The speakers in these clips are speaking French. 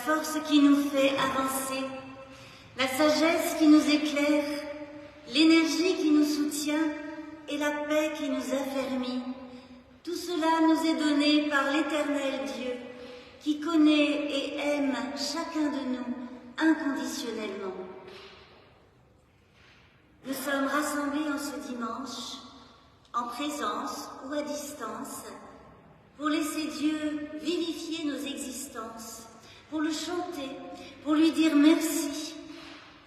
force qui nous fait avancer, la sagesse qui nous éclaire, l'énergie qui nous soutient et la paix qui nous affermit. Tout cela nous est donné par l'Éternel Dieu, qui connaît et aime chacun de nous inconditionnellement. Nous sommes rassemblés en ce dimanche, en présence ou à distance, pour laisser Dieu vivifier nos existences, pour le chanter, pour lui dire merci,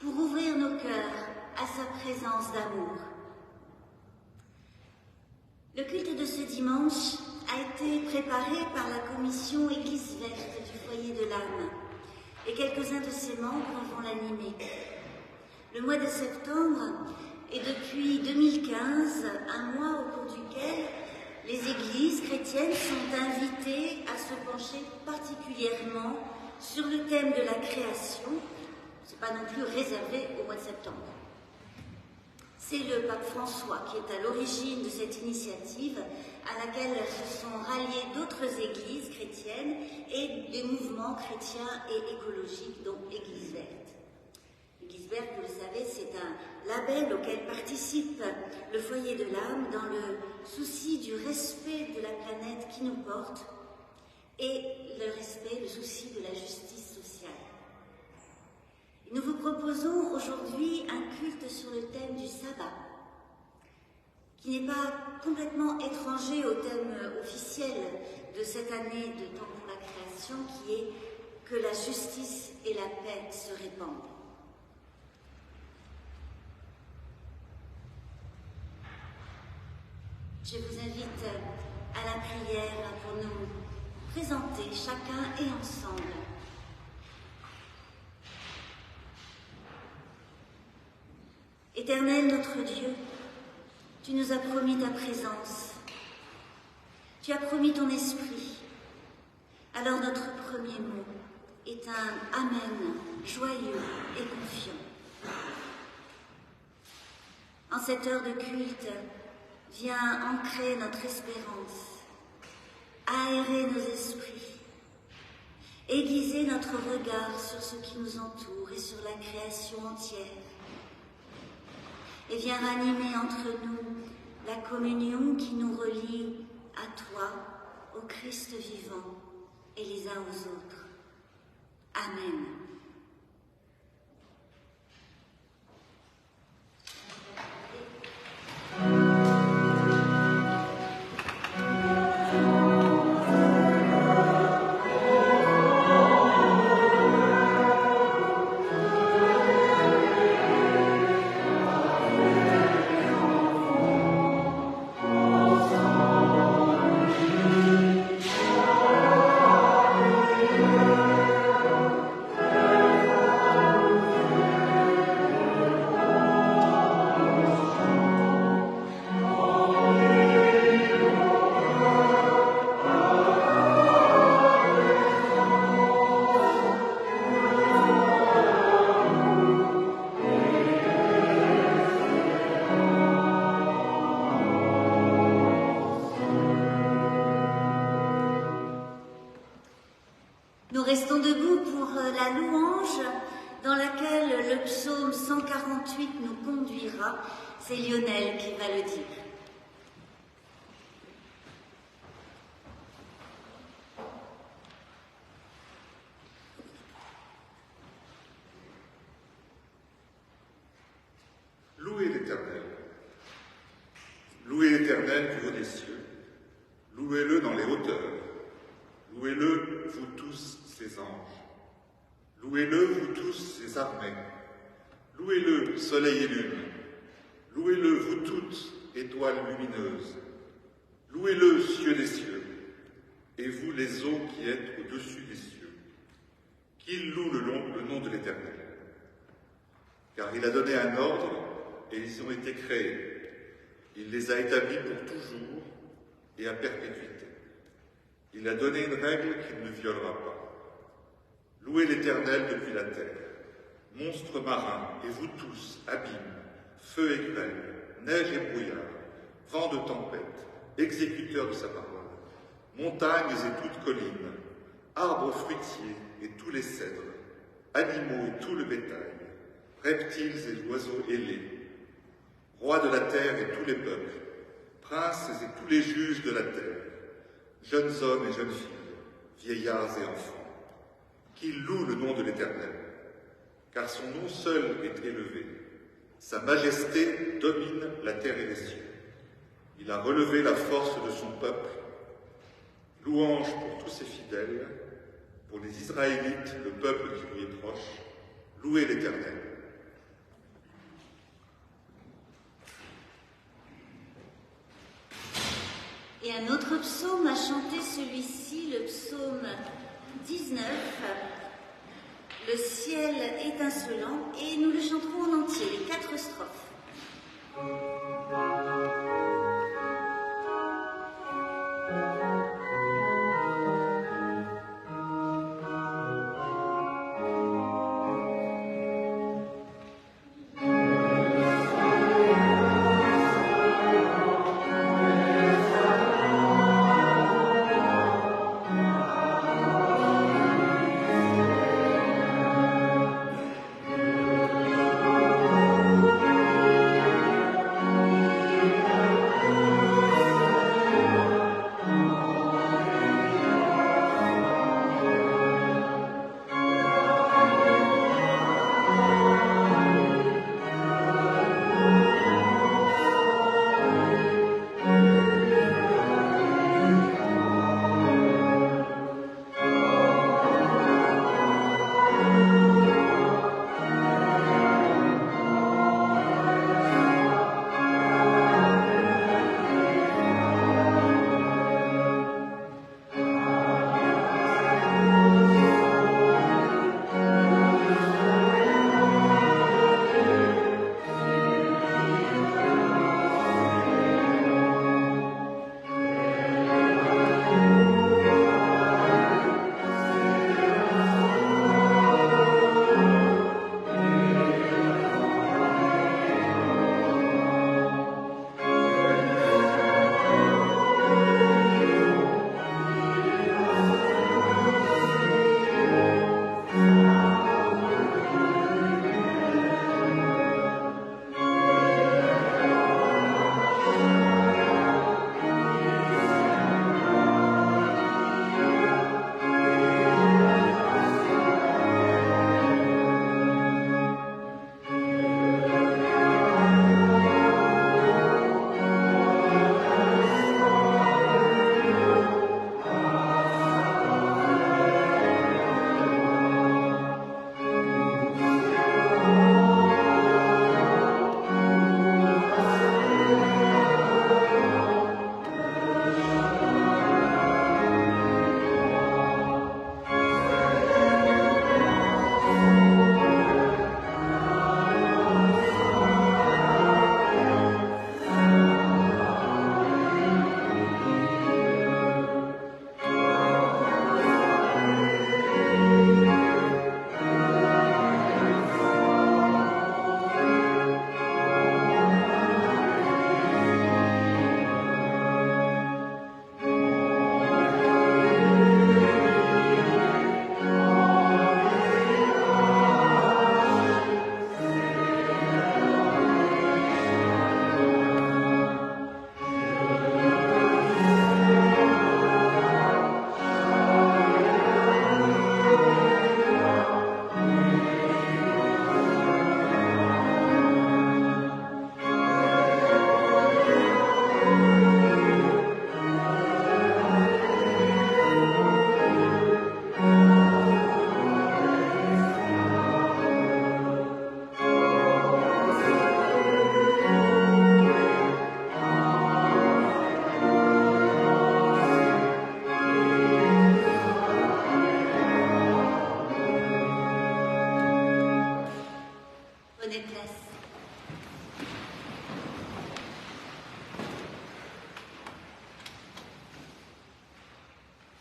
pour ouvrir nos cœurs à sa présence d'amour. Le culte de ce dimanche a été préparé par la commission Église verte du foyer de l'âme et quelques-uns de ses membres vont l'animer. Le mois de septembre est depuis 2015 un mois au cours duquel les églises chrétiennes sont invitées à se pencher particulièrement sur le thème de la création. Ce n'est pas non plus réservé au mois de septembre. C'est le pape François qui est à l'origine de cette initiative à laquelle se sont ralliées d'autres églises chrétiennes et des mouvements chrétiens et écologiques, dont Église verte. Église verte, vous le savez, c'est un label auquel participe le foyer de l'âme dans le souci du respect de la planète qui nous porte et le souci de la justice sociale. Nous vous proposons aujourd'hui un culte sur le thème du sabbat, qui n'est pas complètement étranger au thème officiel de cette année de Temps pour la création, qui est que la justice et la paix se répandent. Je vous invite à la prière pour nous présenter chacun et ensemble. Éternel notre Dieu, tu nous as promis ta présence, tu as promis ton esprit. Alors notre premier mot est un Amen, joyeux et confiant. En cette heure de culte, viens ancrer notre espérance, aérer nos esprits, aiguiser notre regard sur ce qui nous entoure et sur la création entière. Et viens ranimer entre nous la communion qui nous relie à toi, au Christ vivant, et les uns aux autres. Amen. Nous restons debout pour la louange dans laquelle le psaume 148 nous conduira. C'est Lionel qui va le dire. Louez l'Éternel. Louez l'Éternel du haut des cieux. Louez-le dans les hauteurs. Louez-le, vous tous, ses anges. Louez-le, vous tous, ses armées. Louez-le, soleil et lune. Louez-le, vous toutes, étoiles lumineuses. Louez-le, cieux des cieux. Et vous, les eaux qui êtes au-dessus des cieux. Qu'il loue le nom de l'Éternel. Car il a donné un ordre et ils ont été créés. Il les a établis pour toujours et à perpétuité. Il a donné une règle qu'il ne violera pas. Louez l'Éternel depuis la terre. Monstres marins, et vous tous, abîmes, feu et grêle, neige et brouillard, vent de tempête, exécuteurs de sa parole, montagnes et toutes collines, arbres fruitiers et tous les cèdres, animaux et tout le bétail, reptiles et oiseaux ailés, rois de la terre et tous les peuples, princes et tous les juges de la terre, jeunes hommes et jeunes filles, vieillards et enfants, qu'ils louent le nom de l'Éternel, car son nom seul est élevé. Sa majesté domine la terre et les cieux. Il a relevé la force de son peuple. Louange pour tous ses fidèles, pour les Israélites, le peuple qui lui est proche. Louez l'Éternel. Et un autre psaume a chanté celui-ci, le psaume 19. Le ciel étincelant, et nous le chanterons en entier, les 4 strophes.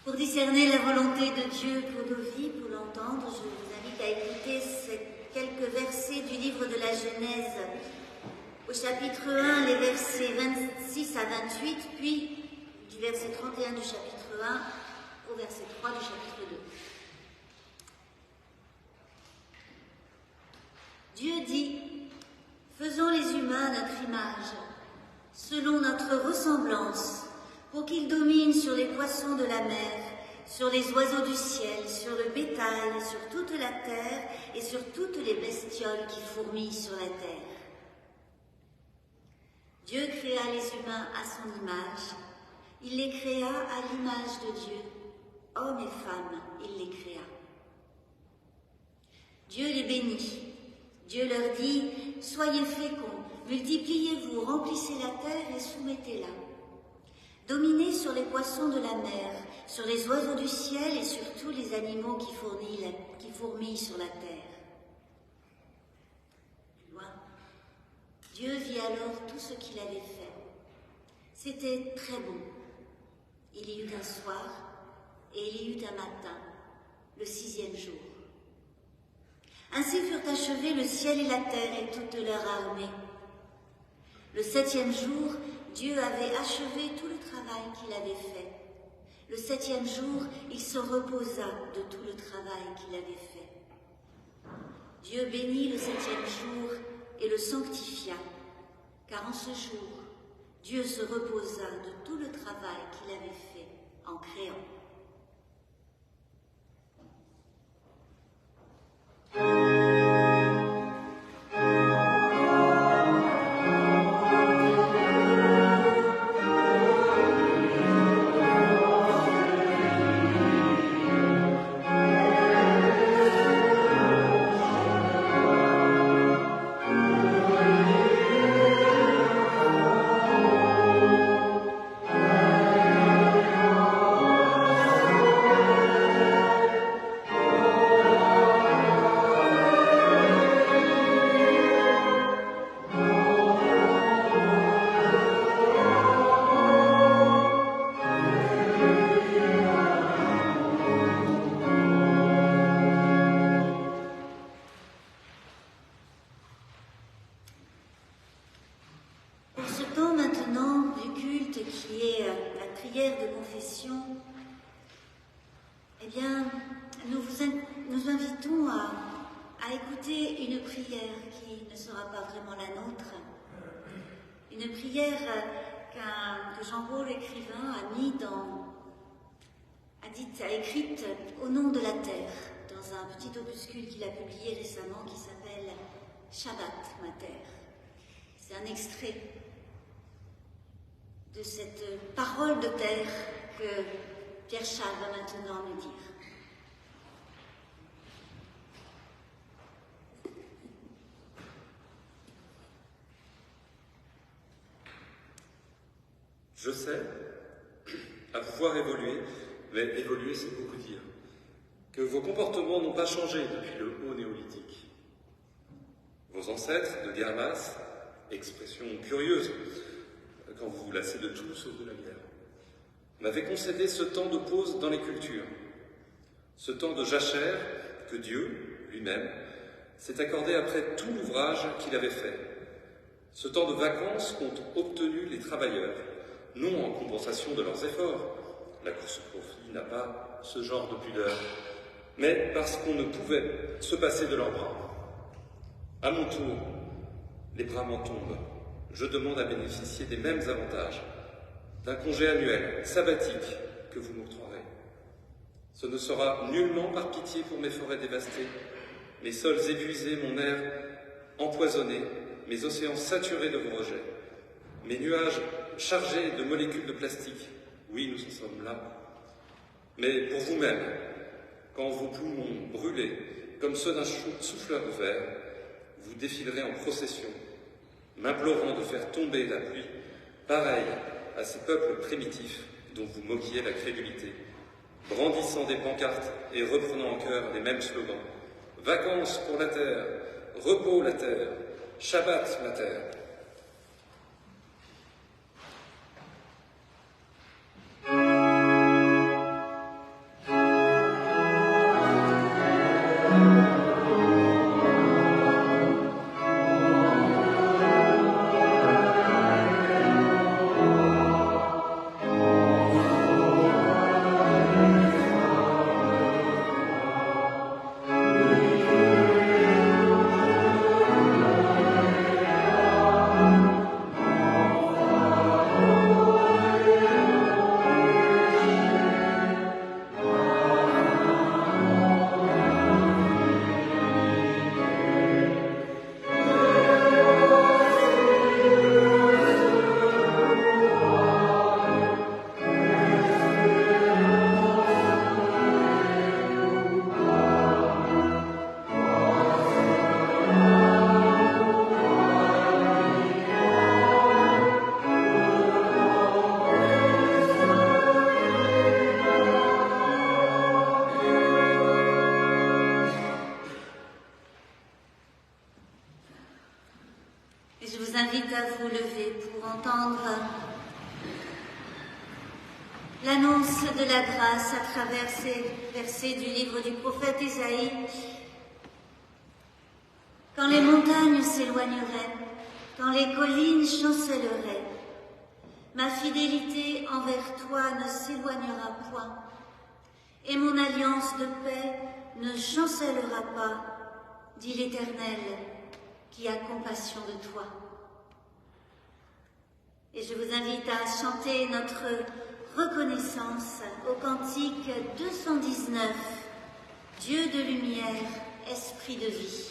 Pour discerner la volonté de Dieu pour nos vies, pour l'entendre, je vous invite à écouter quelques versets du livre de la Genèse, au chapitre 1, les versets 26 à 28, puis du verset 31 du chapitre 1 au verset 3 du chapitre 2. Dieu dit, « Faisons les humains à notre image, selon notre ressemblance, pour qu'ils dominent sur les poissons de la mer, sur les oiseaux du ciel, sur le bétail, sur toute la terre et sur toutes les bestioles qui fourmillent sur la terre. » Dieu créa les humains à son image. Il les créa à l'image de Dieu. Hommes et femmes, il les créa. Dieu les bénit. Dieu leur dit, « Soyez féconds, multipliez-vous, remplissez la terre et soumettez-la. Dominez sur les poissons de la mer, sur les oiseaux du ciel et sur tous les animaux qui fourmillent sur la terre. » Plus loin, Dieu vit alors tout ce qu'il avait fait. C'était très bon. Il y eut un soir et il y eut un matin, le 6e jour. Ainsi furent achevés le ciel et la terre et toute leur armée. Le 7e jour, Dieu avait achevé tout le travail qu'il avait fait. Le 7e jour, il se reposa de tout le travail qu'il avait fait. Dieu bénit le 7e jour et le sanctifia, car en ce jour, Dieu se reposa de tout le travail qu'il avait fait en créant. Nous invitons à écouter une prière qui ne sera pas vraiment la nôtre. Une prière que Jean-Paul, écrivain, a écrite au nom de la terre, dans un petit opuscule qu'il a publié récemment qui s'appelle Shabbat, ma terre. C'est un extrait de cette parole de terre que Pierre Charles va maintenant nous dire. Je sais, à vous voir évoluer, mais évoluer c'est beaucoup dire, que vos comportements n'ont pas changé depuis le haut néolithique. Vos ancêtres de guerre masse, expression curieuse, quand vous vous lassez de tout sauf de la bière, m'avaient concédé ce temps de pause dans les cultures, ce temps de jachère que Dieu, lui-même, s'est accordé après tout l'ouvrage qu'il avait fait, ce temps de vacances qu'ont obtenu les travailleurs, non en compensation de leurs efforts, la course au profit n'a pas ce genre de pudeur, mais parce qu'on ne pouvait se passer de leurs bras. À mon tour, les bras m'en tombent. Je demande à bénéficier des mêmes avantages, d'un congé annuel, sabbatique, que vous m'octroierez. Ce ne sera nullement par pitié pour mes forêts dévastées, mes sols épuisés, mon air empoisonné, mes océans saturés de vos rejets, mes nuages chargés de molécules de plastique. Oui, nous en sommes là. Mais pour vous-même, quand vos poumons brûlés, comme ceux d'un souffleur de verre, vous défilerez en procession, m'implorant de faire tomber la pluie, pareil à ces peuples primitifs dont vous moquiez la crédulité, brandissant des pancartes et reprenant en chœur les mêmes slogans. Vacances pour la terre, repos la terre, Shabbat la terre. vous invite à vous lever pour entendre l'annonce de la grâce à travers ces versets du livre du prophète Ésaïe. Quand les montagnes s'éloigneraient, quand les collines chancelleraient, ma fidélité envers toi ne s'éloignera point, et mon alliance de paix ne chancellera pas, dit l'Éternel, qui a compassion de toi. Et je vous invite à chanter notre reconnaissance au cantique 219, Dieu de lumière, esprit de vie.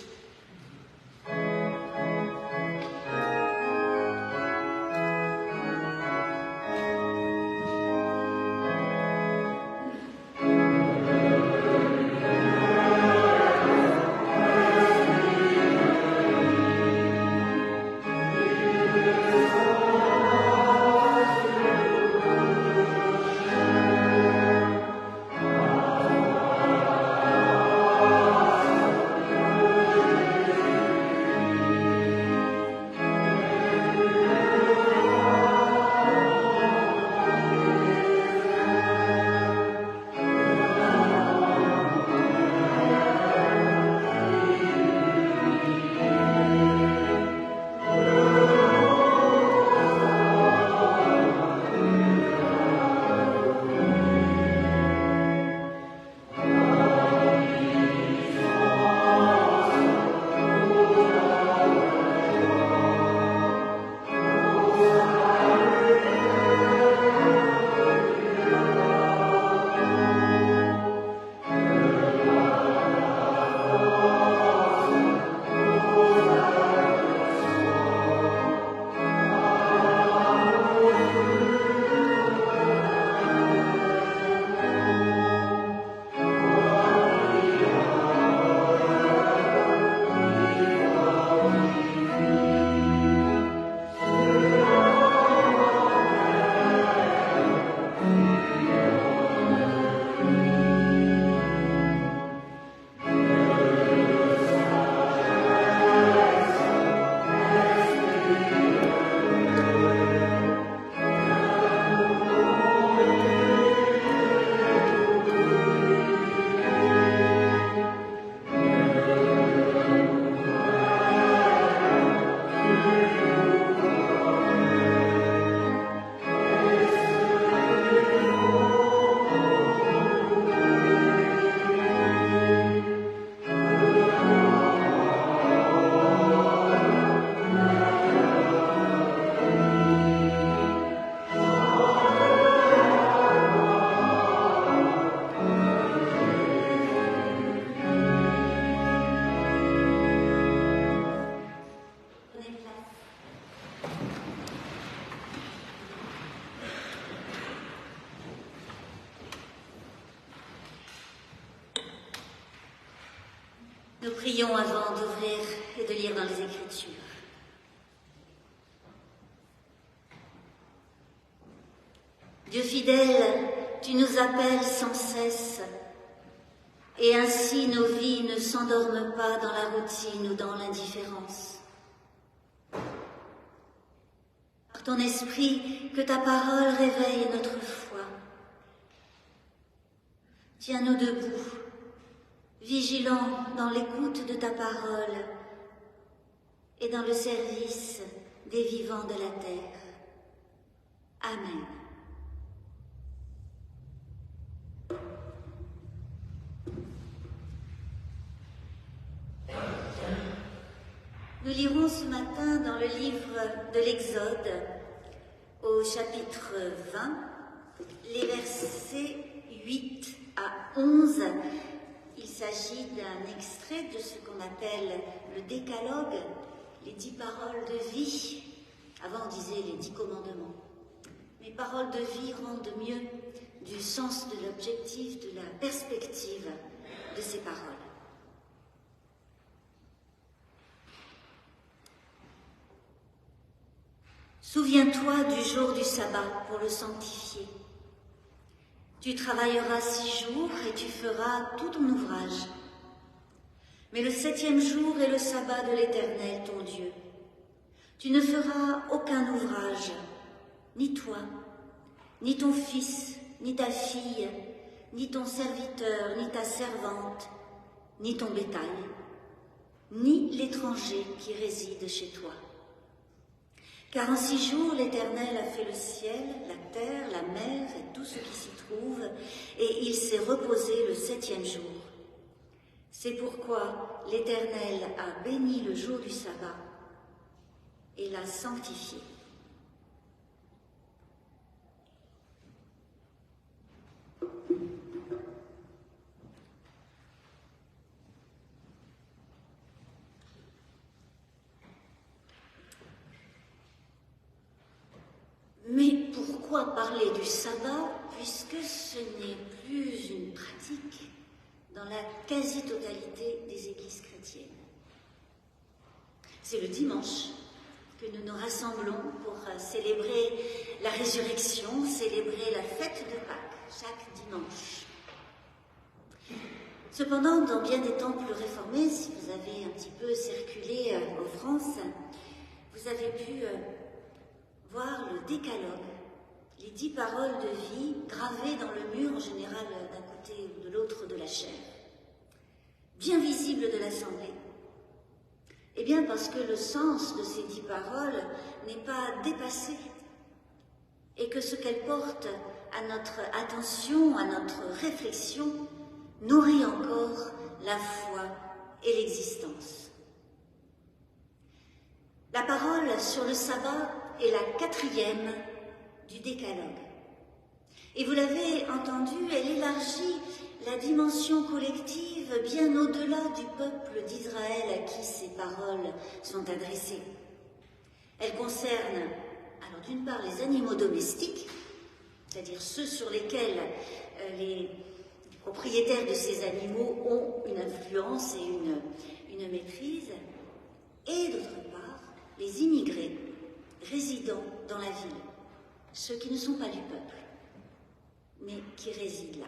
Nous prions avant d'ouvrir et de lire dans les Écritures. Dieu fidèle, tu nous appelles sans cesse, et ainsi nos vies ne s'endorment pas dans la routine ou dans l'indifférence. Par ton esprit, que ta parole réveille notre foi. Tiens-nous debout, vigilants dans l'écoute de ta parole et dans le service des vivants de la terre. Amen. Nous lirons ce matin dans le livre de l'Exode, au chapitre 20, les versets 8 à 11. Il s'agit d'un extrait de ce qu'on appelle le décalogue, les 10 paroles de vie. Avant, on disait les 10 commandements. Mais paroles de vie rendent mieux du sens de l'objectif, de la perspective de ces paroles. Souviens-toi du jour du sabbat pour le sanctifier. Tu travailleras 6 jours et tu feras tout ton ouvrage. Mais le 7e jour est le sabbat de l'Éternel, ton Dieu. Tu ne feras aucun ouvrage, ni toi, ni ton fils, ni ta fille, ni ton serviteur, ni ta servante, ni ton bétail, ni l'étranger qui réside chez toi. Car en 6 jours, l'Éternel a fait le ciel, la terre, la mer et tout ce qui s'y trouve, et il s'est reposé le 7e jour. C'est pourquoi l'Éternel a béni le jour du sabbat et l'a sanctifié. Mais pourquoi parler du sabbat puisque ce n'est plus une pratique dans la quasi-totalité des églises chrétiennes? C'est le dimanche que nous nous rassemblons pour célébrer la résurrection, célébrer la fête de Pâques chaque dimanche. Cependant, dans bien des temples réformés, si vous avez un petit peu circulé en France, vous avez pu voir le décalogue, les 10 paroles de vie gravées dans le mur, en général d'un côté ou de l'autre de la chaire, bien visible de l'Assemblée. Eh bien, parce que le sens de ces 10 paroles n'est pas dépassé et que ce qu'elles portent à notre attention, à notre réflexion, nourrit encore la foi et l'existence. La parole sur le sabbat est la 4e du décalogue. Et vous l'avez entendu, elle élargit la dimension collective bien au-delà du peuple d'Israël à qui ces paroles sont adressées. Elle concerne, alors d'une part, les animaux domestiques, c'est-à-dire ceux sur lesquels les propriétaires de ces animaux ont une influence et une maîtrise, et d'autre part, les immigrés résidant dans la ville, ceux qui ne sont pas du peuple, mais qui résident là.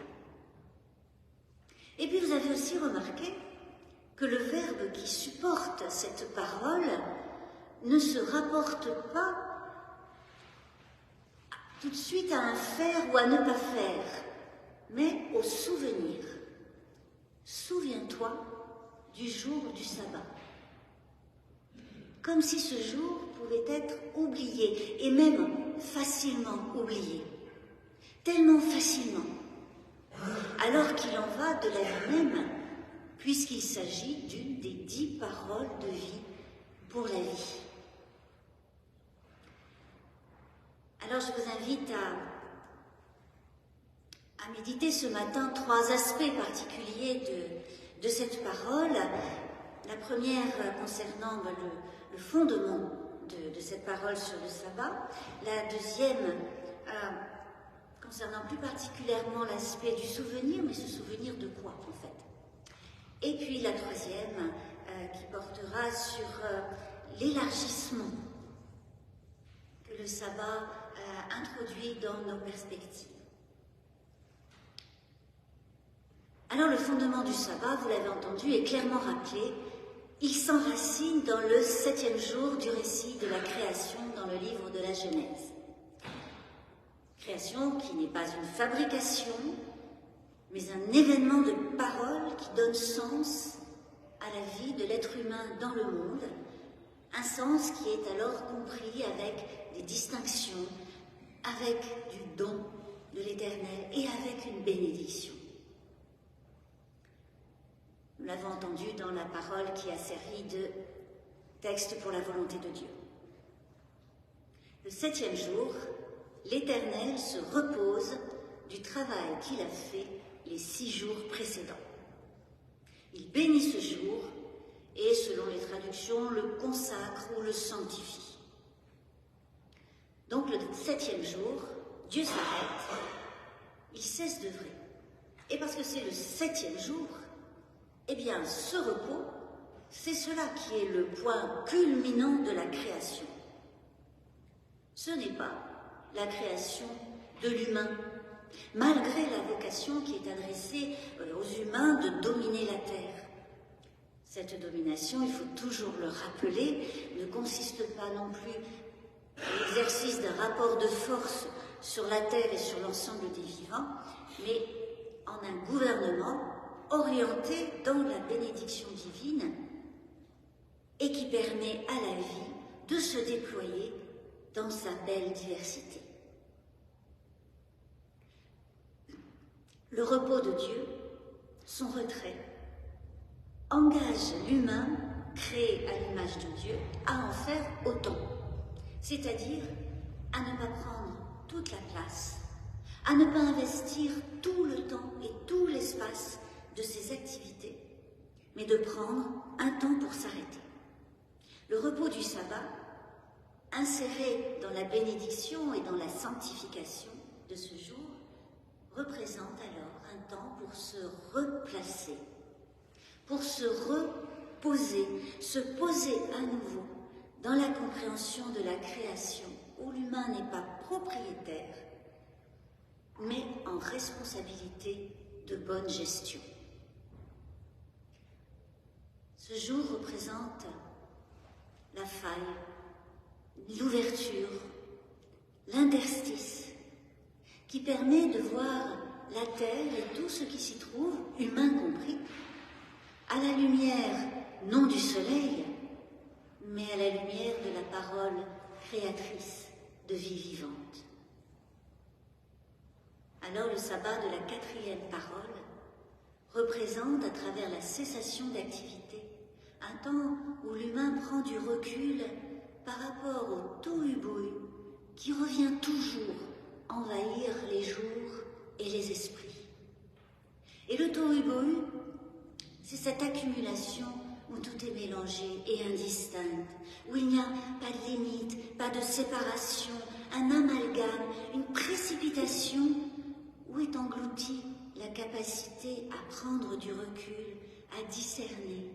Et puis vous avez aussi remarqué que le verbe qui supporte cette parole ne se rapporte pas tout de suite à un faire ou à ne pas faire, mais au souvenir. Souviens-toi du jour du sabbat. Comme si ce jour pouvait être oublié, et même facilement oublié. Tellement facilement. Alors qu'il en va de la vie même, puisqu'il s'agit d'une des 10 paroles de vie pour la vie. Alors je vous invite à méditer ce matin 3 aspects particuliers de cette parole. La première concernant le fondement de cette parole sur le sabbat. La deuxième concernant plus particulièrement l'aspect du souvenir, mais ce souvenir de quoi en fait? Et puis la troisième qui portera sur l'élargissement que le sabbat introduit dans nos perspectives. Alors le fondement du sabbat, vous l'avez entendu, est clairement rappelé. Il s'enracine dans le 7e jour du récit de la création dans le livre de la Genèse. Création qui n'est pas une fabrication, mais un événement de parole qui donne sens à la vie de l'être humain dans le monde, un sens qui est alors compris avec des distinctions, avec du don de l'Éternel et avec une bénédiction. Nous l'avons entendu dans la parole qui a servi de texte pour la volonté de Dieu. Le 7e jour, l'Éternel se repose du travail qu'il a fait les 6 jours précédents. Il bénit ce jour et, selon les traductions, le consacre ou le sanctifie. Donc le 7e jour, Dieu s'arrête, il cesse d'œuvrer. Et parce que c'est le 7e jour, eh bien ce repos, c'est cela qui est le point culminant de la création. Ce n'est pas la création de l'humain, malgré la vocation qui est adressée aux humains de dominer la terre. Cette domination, il faut toujours le rappeler, ne consiste pas non plus à l'exercice d'un rapport de force sur la terre et sur l'ensemble des vivants, mais en un gouvernement orienté dans la bénédiction divine et qui permet à la vie de se déployer dans sa belle diversité. Le repos de Dieu, son retrait, engage l'humain, créé à l'image de Dieu, à en faire autant, c'est-à-dire à ne pas prendre toute la place, à ne pas investir tout le temps et tout l'espace de ses activités, mais de prendre un temps pour s'arrêter. Le repos du sabbat, inséré dans la bénédiction et dans la sanctification de ce jour, représente alors un temps pour se replacer, pour se reposer, se poser à nouveau dans la compréhension de la création où l'humain n'est pas propriétaire, mais en responsabilité de bonne gestion. Ce jour représente la faille, l'ouverture, l'interstice, qui permet de voir la terre et tout ce qui s'y trouve, humain compris, à la lumière non du soleil, mais à la lumière de la parole créatrice de vie vivante. Alors le sabbat de la quatrième parole représente, à travers la cessation d'activité, un temps où l'humain prend du recul par rapport au tohu-bohu qui revient toujours envahir les jours et les esprits. Et le tohu-bohu, c'est cette accumulation où tout est mélangé et indistinct, où il n'y a pas de limite, pas de séparation, un amalgame, une précipitation, où est engloutie la capacité à prendre du recul, à discerner,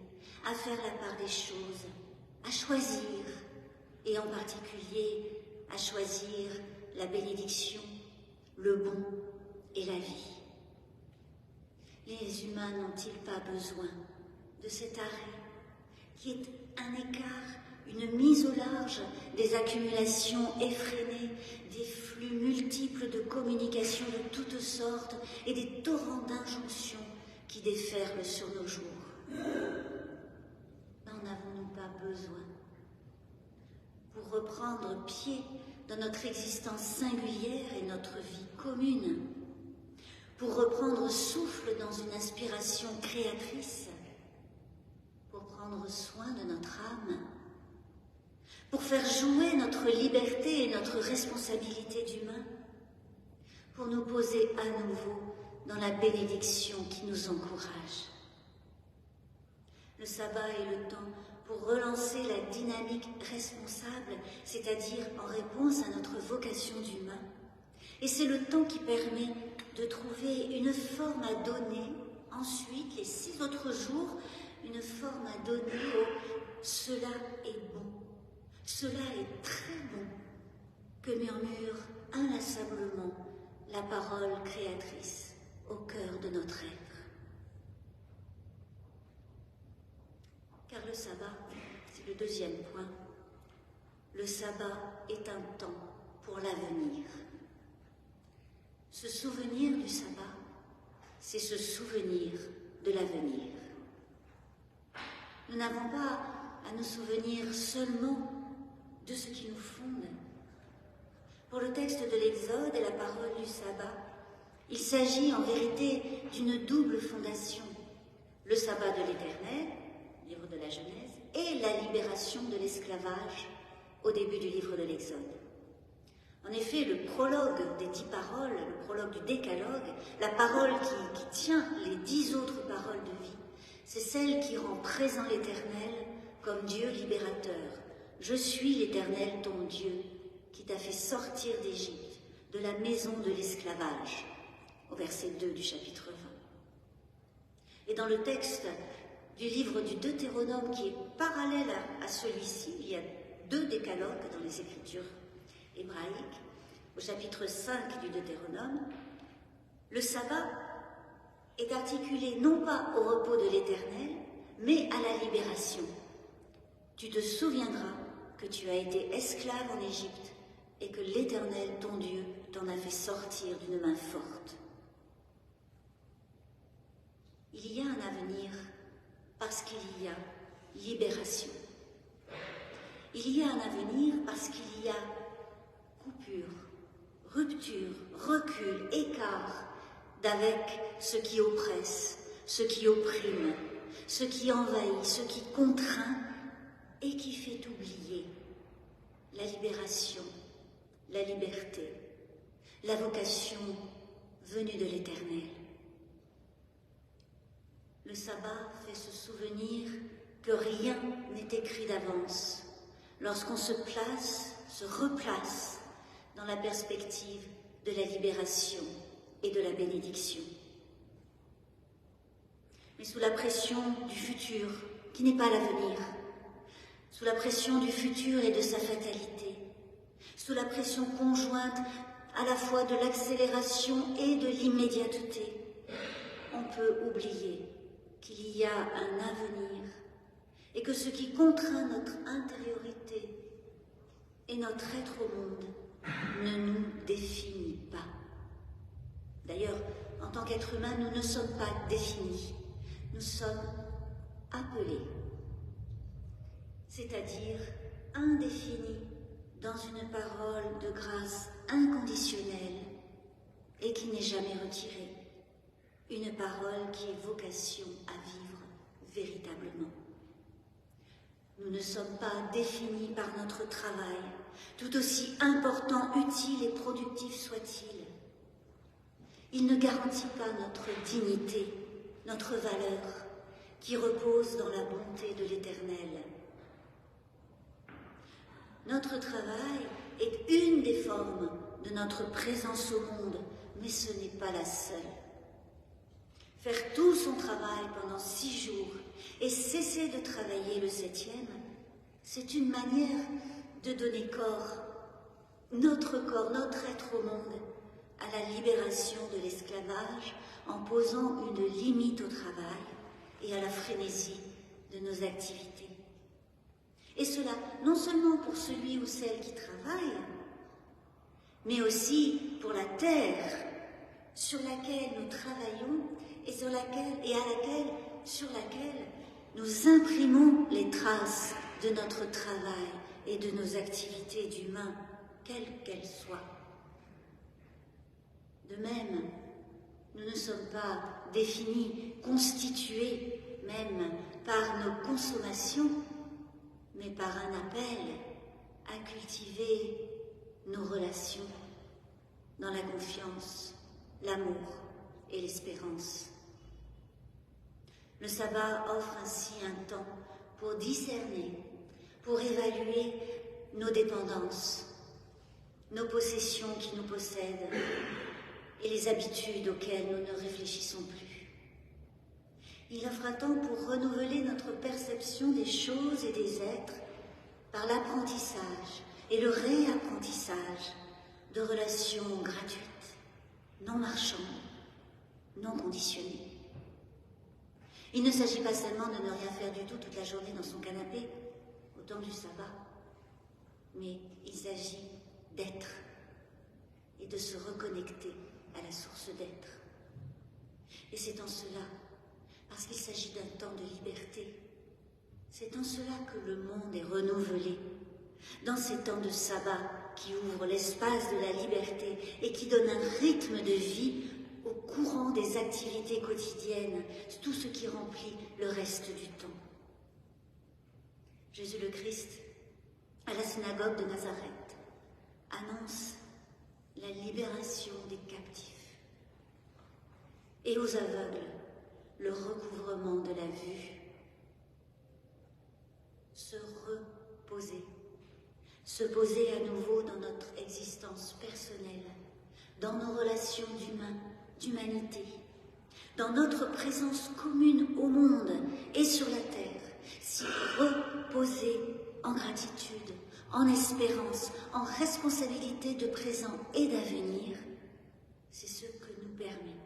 à faire la part des choses, à choisir, et en particulier à choisir la bénédiction, le bon et la vie. Les humains n'ont-ils pas besoin de cet arrêt qui est un écart, une mise au large des accumulations effrénées, des flux multiples de communications de toutes sortes et des torrents d'injonctions qui déferlent sur nos jours? N'en avons-nous pas besoin pour reprendre pied dans notre existence singulière et notre vie commune, pour reprendre souffle dans une inspiration créatrice, pour prendre soin de notre âme, pour faire jouer notre liberté et notre responsabilité d'humain, pour nous poser à nouveau dans la bénédiction qui nous encourage. Le sabbat est le temps pour relancer la dynamique responsable, c'est-à-dire en réponse à notre vocation d'humain. Et c'est le temps qui permet de trouver une forme à donner, ensuite, les 6 autres jours, une forme à donner au « cela est bon ». Cela est très bon, que murmure inlassablement la parole créatrice au cœur de notre être. Car le sabbat, c'est le deuxième point, le sabbat est un temps pour l'avenir. Se souvenir du sabbat, c'est se souvenir de l'avenir. Nous n'avons pas à nous souvenir seulement de ce qui nous fonde. Pour le texte de l'Exode et la parole du sabbat, il s'agit en vérité d'une double fondation. Le sabbat de l'Éternel, livre de la Genèse, et la libération de l'esclavage au début du livre de l'Exode. En effet, le prologue des 10 paroles, le prologue du décalogue, la parole qui tient les 10 autres paroles de vie, c'est celle qui rend présent l'Éternel comme Dieu libérateur. Je suis l'Éternel ton Dieu, qui t'a fait sortir d'Égypte, de la maison de l'esclavage, au verset 2 du chapitre 20. Et dans le texte du livre du Deutéronome, qui est parallèle à celui-ci, il y a 2 décalogues dans les Écritures hébraïques, au chapitre 5 du Deutéronome, le sabbat est articulé non pas au repos de l'Éternel, mais à la libération. Tu te souviendras que tu as été esclave en Égypte et que l'Éternel, ton Dieu, t'en a fait sortir d'une main forte. Il y a un avenir parce qu'il y a libération. Il y a un avenir parce qu'il y a coupure, rupture, recul, écart d'avec ce qui oppresse, ce qui opprime, ce qui envahit, ce qui contraint et qui fait oublier la libération, la liberté, la vocation venue de l'Éternel. Le sabbat fait se souvenir que rien n'est écrit d'avance lorsqu'on se replace dans la perspective de la libération et de la bénédiction. Mais sous la pression du futur, qui n'est pas l'avenir, sous la pression du futur et de sa fatalité, sous la pression conjointe à la fois de l'accélération et de l'immédiateté, on peut oublier qu'il y a un avenir et que ce qui contraint notre intériorité et notre être au monde ne nous définit pas. D'ailleurs, en tant qu'être humain, nous ne sommes pas définis, nous sommes appelés, c'est-à-dire indéfinis dans une parole de grâce inconditionnelle et qui n'est jamais retirée, une parole qui est vocation à vivre véritablement. Nous ne sommes pas définis par notre travail, tout aussi important, utile et productif soit-il. Il ne garantit pas notre dignité, notre valeur, qui repose dans la bonté de l'Éternel. Notre travail est une des formes de notre présence au monde, mais ce n'est pas la seule. Faire tout son travail pendant 6 jours et cesser de travailler le 7e, c'est une manière de donner corps, notre être au monde, à la libération de l'esclavage en posant une limite au travail et à la frénésie de nos activités. Et cela non seulement pour celui ou celle qui travaille, mais aussi pour la terre sur laquelle nous travaillons et sur laquelle nous imprimons les traces de notre travail et de nos activités d'humains, quelles qu'elles soient. De même, nous ne sommes pas définis, constitués même par nos consommations, mais par un appel à cultiver nos relations dans la confiance, l'amour et l'espérance. Le sabbat offre ainsi un temps pour discerner, pour évaluer nos dépendances, nos possessions qui nous possèdent et les habitudes auxquelles nous ne réfléchissons plus. Il offre un temps pour renouveler notre perception des choses et des êtres par l'apprentissage et le réapprentissage de relations gratuites, non marchandes, non conditionnées. Il ne s'agit pas seulement de ne rien faire du tout toute la journée dans son canapé, au temps du sabbat, mais il s'agit d'être et de se reconnecter à la source d'être. Et c'est en cela, parce qu'il s'agit d'un temps de liberté, c'est en cela que le monde est renouvelé, dans ces temps de sabbat qui ouvrent l'espace de la liberté et qui donnent un rythme de vie au courant des activités quotidiennes, tout ce qui remplit le reste du temps. Jésus le Christ, à la synagogue de Nazareth, annonce la libération des captifs et aux aveugles le recouvrement de la vue. Se poser à nouveau dans notre existence personnelle, dans nos relations d'humanité, dans notre présence commune au monde et sur la terre, s'y reposer en gratitude, en espérance, en responsabilité de présent et d'avenir, c'est ce que nous permet,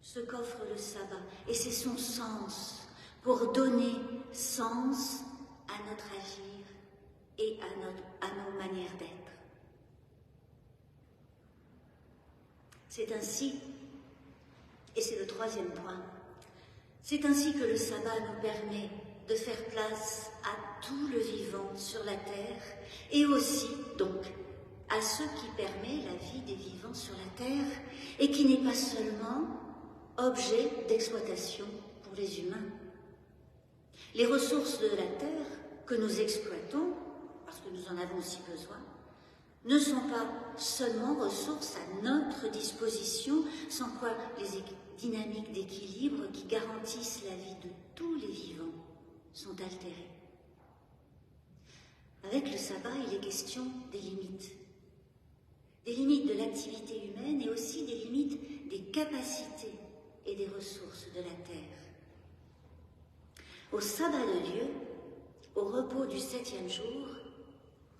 ce qu'offre le sabbat, et c'est son sens pour donner sens à notre agir et à nos manières d'être. C'est ainsi, et c'est le troisième point, c'est ainsi que le sabbat nous permet de faire place à tout le vivant sur la terre et aussi, donc, à ce qui permet la vie des vivants sur la terre et qui n'est pas seulement objet d'exploitation pour les humains. Les ressources de la terre que nous exploitons, parce que nous en avons aussi besoin, ne sont pas seulement ressources à notre disposition, sans quoi les dynamiques d'équilibre qui garantissent la vie de tous les vivants sont altérées. Avec le sabbat, il est question des limites de l'activité humaine et aussi des limites des capacités et des ressources de la terre. Au sabbat de Dieu, au repos du 7e jour,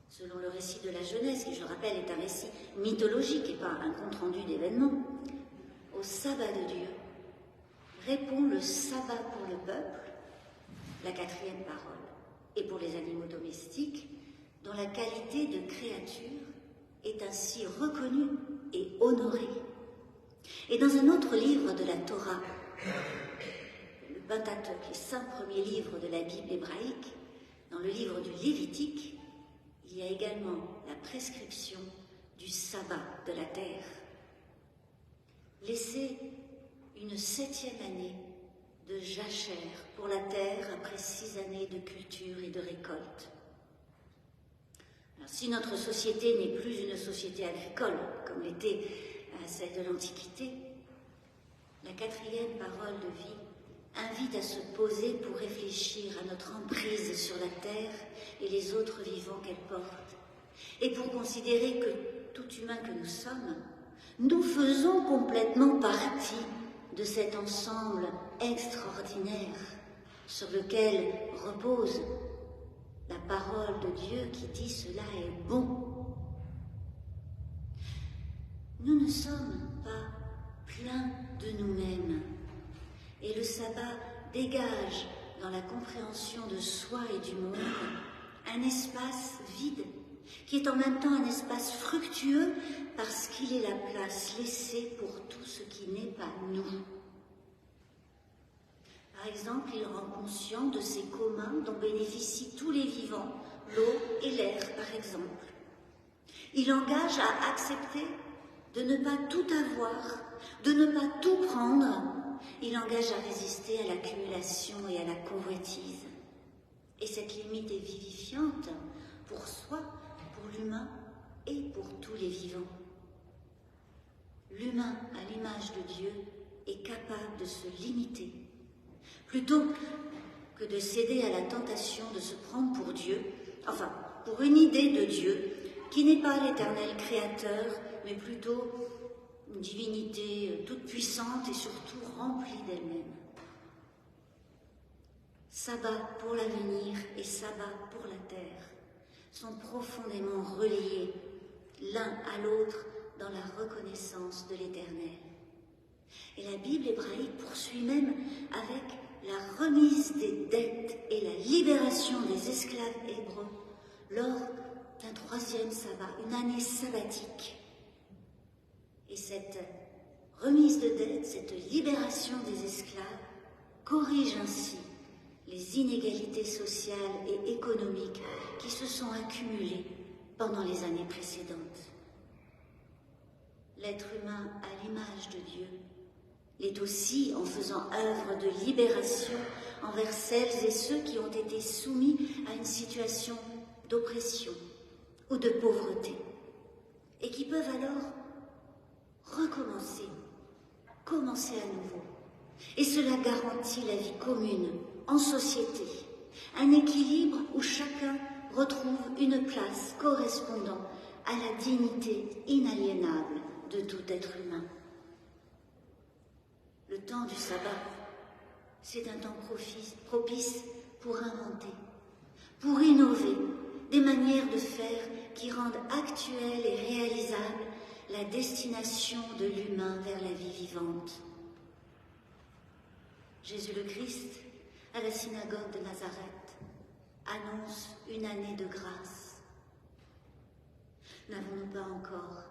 selon le récit de la Genèse, qui je le rappelle est un récit mythologique et pas un compte-rendu d'événements, au sabbat de Dieu, répond le sabbat pour le peuple, la 4e parole, et pour les animaux domestiques, dont la qualité de créature est ainsi reconnue et honorée. Et dans un autre livre de la Torah, le Pentateuque, les 5 premiers livres de la Bible hébraïque, dans le livre du Lévitique, il y a également la prescription du sabbat de la terre. Laisser une 7e année de jachère pour la terre après 6 années de culture et de récolte. Alors, si notre société n'est plus une société agricole, comme l'était celle de l'Antiquité, la 4e parole de vie invite à se poser pour réfléchir à notre emprise sur la terre et les autres vivants qu'elle porte, et pour considérer que tout humain que nous sommes, nous faisons complètement partie de cet ensemble extraordinaire sur lequel repose la parole de Dieu qui dit « cela est bon ». Nous ne sommes pas pleins de nous-mêmes et le sabbat dégage dans la compréhension de soi et du monde un espace vide qui est en même temps un espace fructueux parce qu'il est la place laissée pour tout ce qui n'est pas nous. Par exemple, il rend conscient de ces communs dont bénéficient tous les vivants, l'eau et l'air par exemple. Il engage à accepter de ne pas tout avoir, de ne pas tout prendre. Il engage à résister à l'accumulation et à la convoitise. Et cette limite est vivifiante pour soi, pour l'humain et pour tous les vivants. L'humain, à l'image de Dieu, est capable de se limiter. Plutôt que de céder à la tentation de se prendre pour Dieu, enfin, pour une idée de Dieu, qui n'est pas l'éternel créateur, mais plutôt une divinité toute puissante et surtout remplie d'elle-même. Sabbat pour l'avenir et sabbat pour la terre sont profondément reliés l'un à l'autre dans la reconnaissance de l'éternel. Et la Bible hébraïque poursuit même avec la remise des dettes et la libération des esclaves hébreux lors d'un 3e sabbat, une année sabbatique. Et cette remise de dettes, cette libération des esclaves, corrige ainsi les inégalités sociales et économiques qui se sont accumulées pendant les années précédentes. L'être humain à l'image de Dieu l'est aussi en faisant œuvre de libération envers celles et ceux qui ont été soumis à une situation d'oppression ou de pauvreté et qui peuvent alors commencer à nouveau. Et cela garantit la vie commune, en société, un équilibre où chacun retrouve une place correspondant à la dignité inaliénable de tout être humain. Le temps du sabbat, c'est un temps propice pour inventer, pour innover des manières de faire qui rendent actuelle et réalisable la destination de l'humain vers la vie vivante. Jésus le Christ à la synagogue de Nazareth, annonce une année de grâce. N'avons-nous pas encore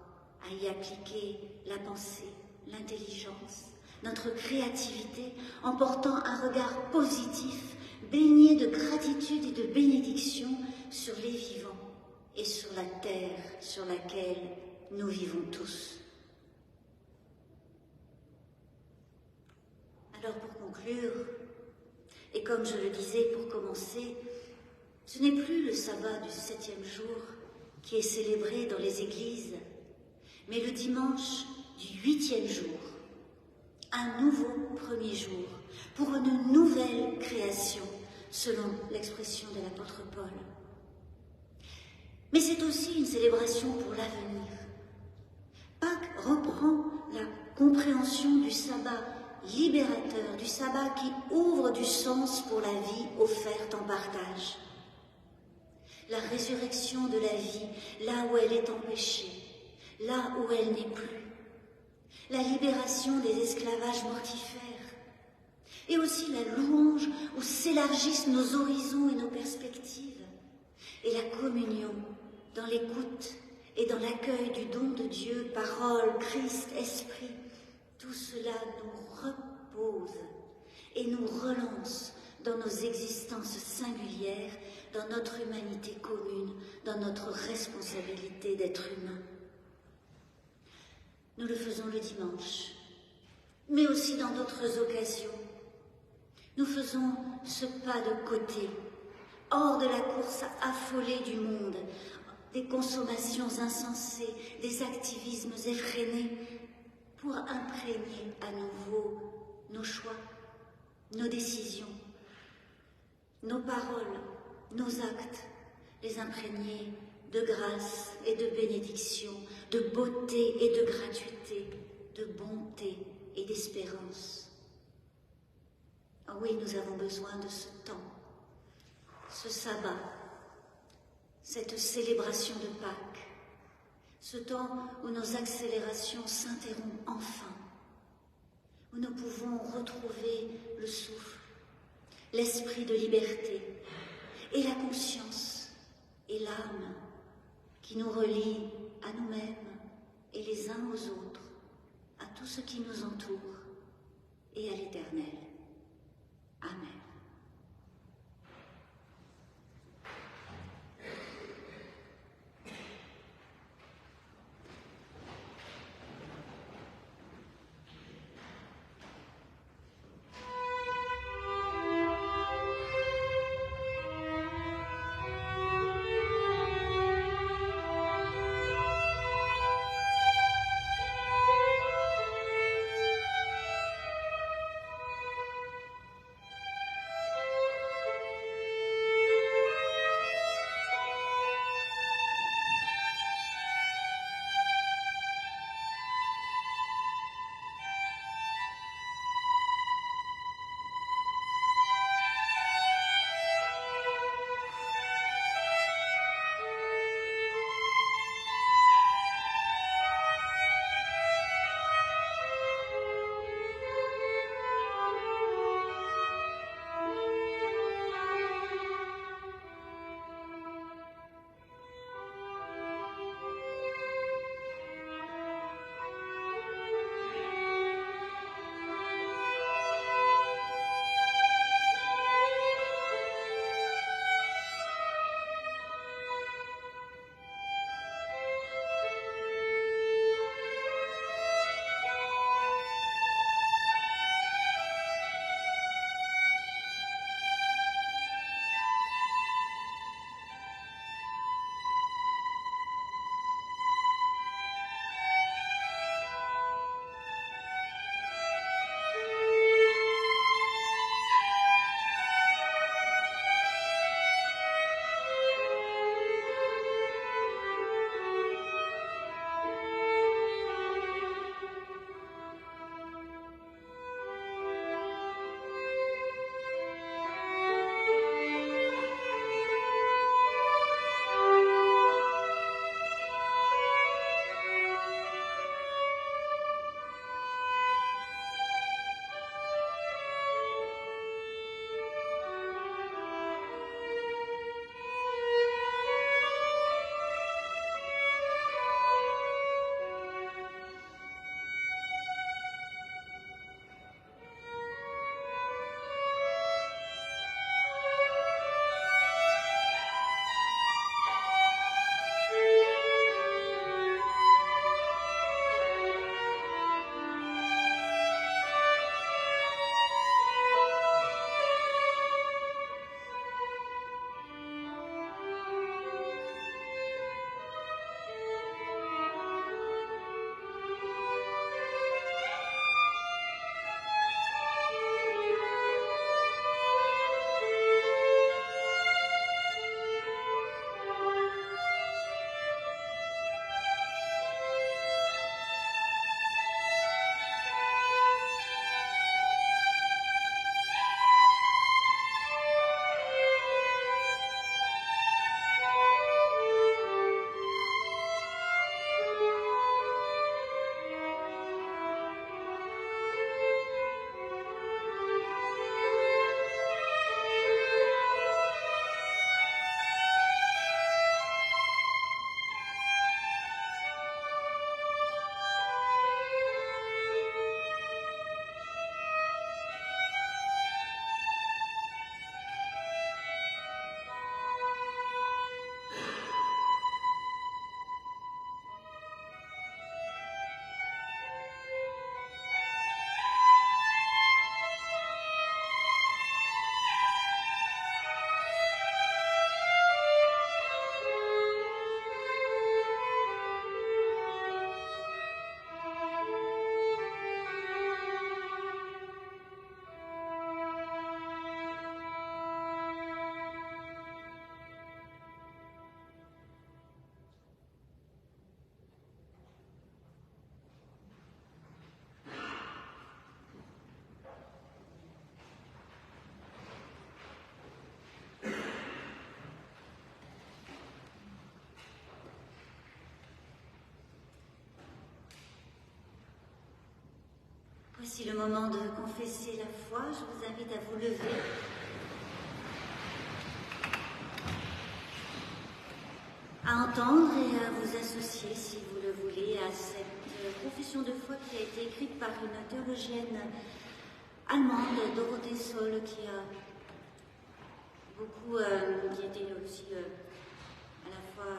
à y appliquer la pensée, l'intelligence, notre créativité, en portant un regard positif, baigné de gratitude et de bénédiction sur les vivants et sur la terre sur laquelle nous vivons tous. Alors pour conclure, et comme je le disais pour commencer, ce n'est plus le sabbat du 7e jour qui est célébré dans les églises, mais le dimanche du 8e jour, un nouveau premier jour pour une nouvelle création, selon l'expression de l'apôtre Paul. Mais c'est aussi une célébration pour l'avenir. Pâques reprend la compréhension du sabbat libérateur, du sabbat qui ouvre du sens pour la vie offerte en partage. La résurrection de la vie, là où elle est empêchée, là où elle n'est plus. La libération des esclavages mortifères. Et aussi la louange où s'élargissent nos horizons et nos perspectives. Et la communion dans l'écoute et dans l'accueil du don de Dieu, parole, Christ, Esprit. Tout cela nous repose et nous relance dans nos existences singulières, dans notre humanité commune, dans notre responsabilité d'être humain. Nous le faisons le dimanche, mais aussi dans d'autres occasions. Nous faisons ce pas de côté, hors de la course affolée du monde, des consommations insensées, des activismes effrénés, pour imprégner à nouveau nos choix, nos décisions, nos paroles, nos actes, les imprégner de grâce et de bénédiction, de beauté et de gratuité, de bonté et d'espérance. Oh oui, nous avons besoin de ce temps, ce sabbat, cette célébration de Pâques, ce temps où nos accélérations s'interrompent enfin, où nous pouvons retrouver le souffle, l'esprit de liberté et la conscience et l'âme qui nous relient à nous-mêmes et les uns aux autres, à tout ce qui nous entoure et à l'Éternel. Amen. Voici le moment de confesser la foi. Je vous invite à vous lever. À entendre et à vous associer, si vous le voulez, à cette confession de foi qui a été écrite par une théologienne allemande, Dorothée Soll, qui a beaucoup, qui était aussi à la fois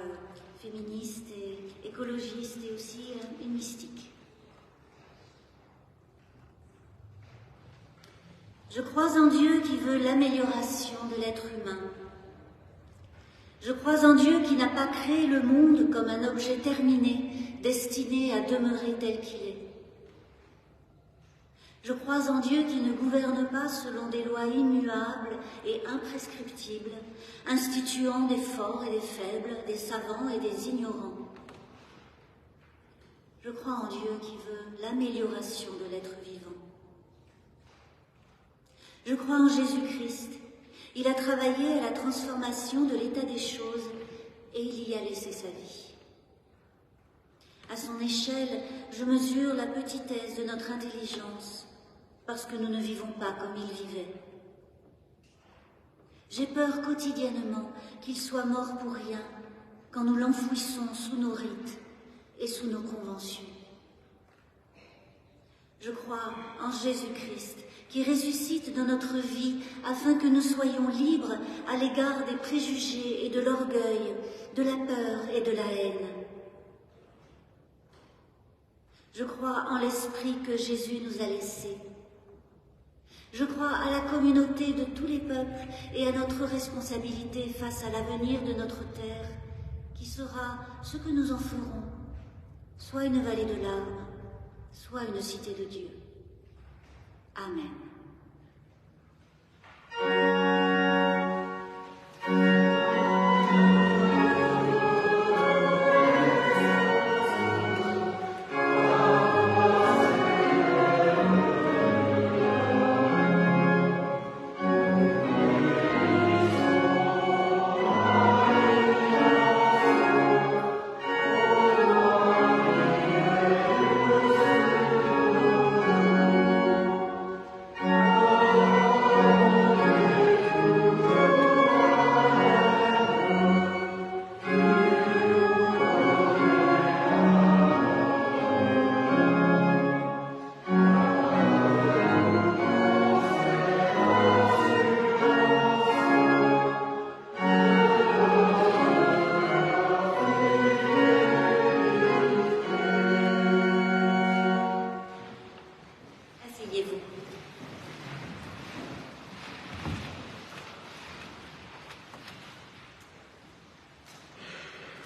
féministe et écologiste et aussi une mystique. Je crois en Dieu qui veut l'amélioration de l'être humain. Je crois en Dieu qui n'a pas créé le monde comme un objet terminé, destiné à demeurer tel qu'il est. Je crois en Dieu qui ne gouverne pas selon des lois immuables et imprescriptibles, instituant des forts et des faibles, des savants et des ignorants. Je crois en Dieu qui veut l'amélioration de l'être vivant. Je crois en Jésus-Christ. Il a travaillé à la transformation de l'état des choses et il y a laissé sa vie. À son échelle, je mesure la petitesse de notre intelligence parce que nous ne vivons pas comme il vivait. J'ai peur quotidiennement qu'il soit mort pour rien quand nous l'enfouissons sous nos rites et sous nos conventions. Je crois en Jésus-Christ qui ressuscite dans notre vie afin que nous soyons libres à l'égard des préjugés et de l'orgueil, de la peur et de la haine. Je crois en l'esprit que Jésus nous a laissé. Je crois à la communauté de tous les peuples et à notre responsabilité face à l'avenir de notre terre, qui sera ce que nous en ferons, soit une vallée de larmes, soit une cité de Dieu. Amen.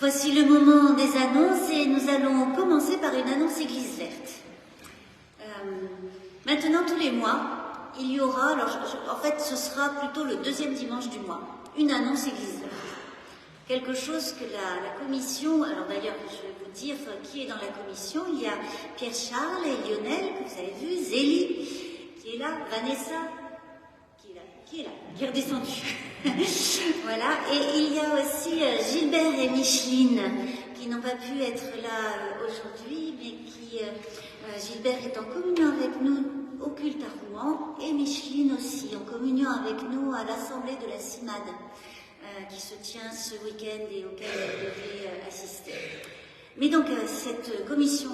Voici le moment des annonces et nous allons commencer par une annonce Église verte. Maintenant, tous les mois, il y aura, en fait ce sera plutôt le deuxième dimanche du mois, une annonce Église verte. Quelque chose que la commission, alors d'ailleurs je vais vous dire qui est dans la commission, il y a Pierre-Charles et Lionel, que vous avez vu, Zélie, qui est là, Vanessa, qui est redescendue. Voilà, et il y a aussi Gilbert et Micheline qui n'ont pas pu être là aujourd'hui, mais qui, Gilbert est en communion avec nous au culte à Rouen, et Micheline aussi en communion avec nous à l'assemblée de la CIMAD, qui se tient ce week-end et auquel elle devait assister. Mais donc cette commission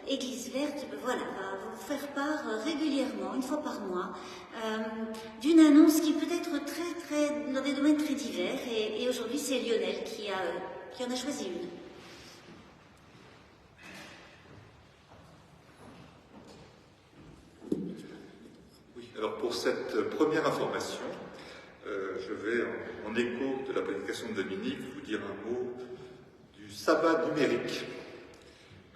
Église verte, voilà, va vous faire part régulièrement, une fois par mois, d'une annonce qui peut être très dans des domaines très divers. Et aujourd'hui, c'est Lionel qui en a choisi une. Oui, alors pour cette première information, je vais, en écho de la prédication de Dominique, vous dire un mot du sabbat numérique.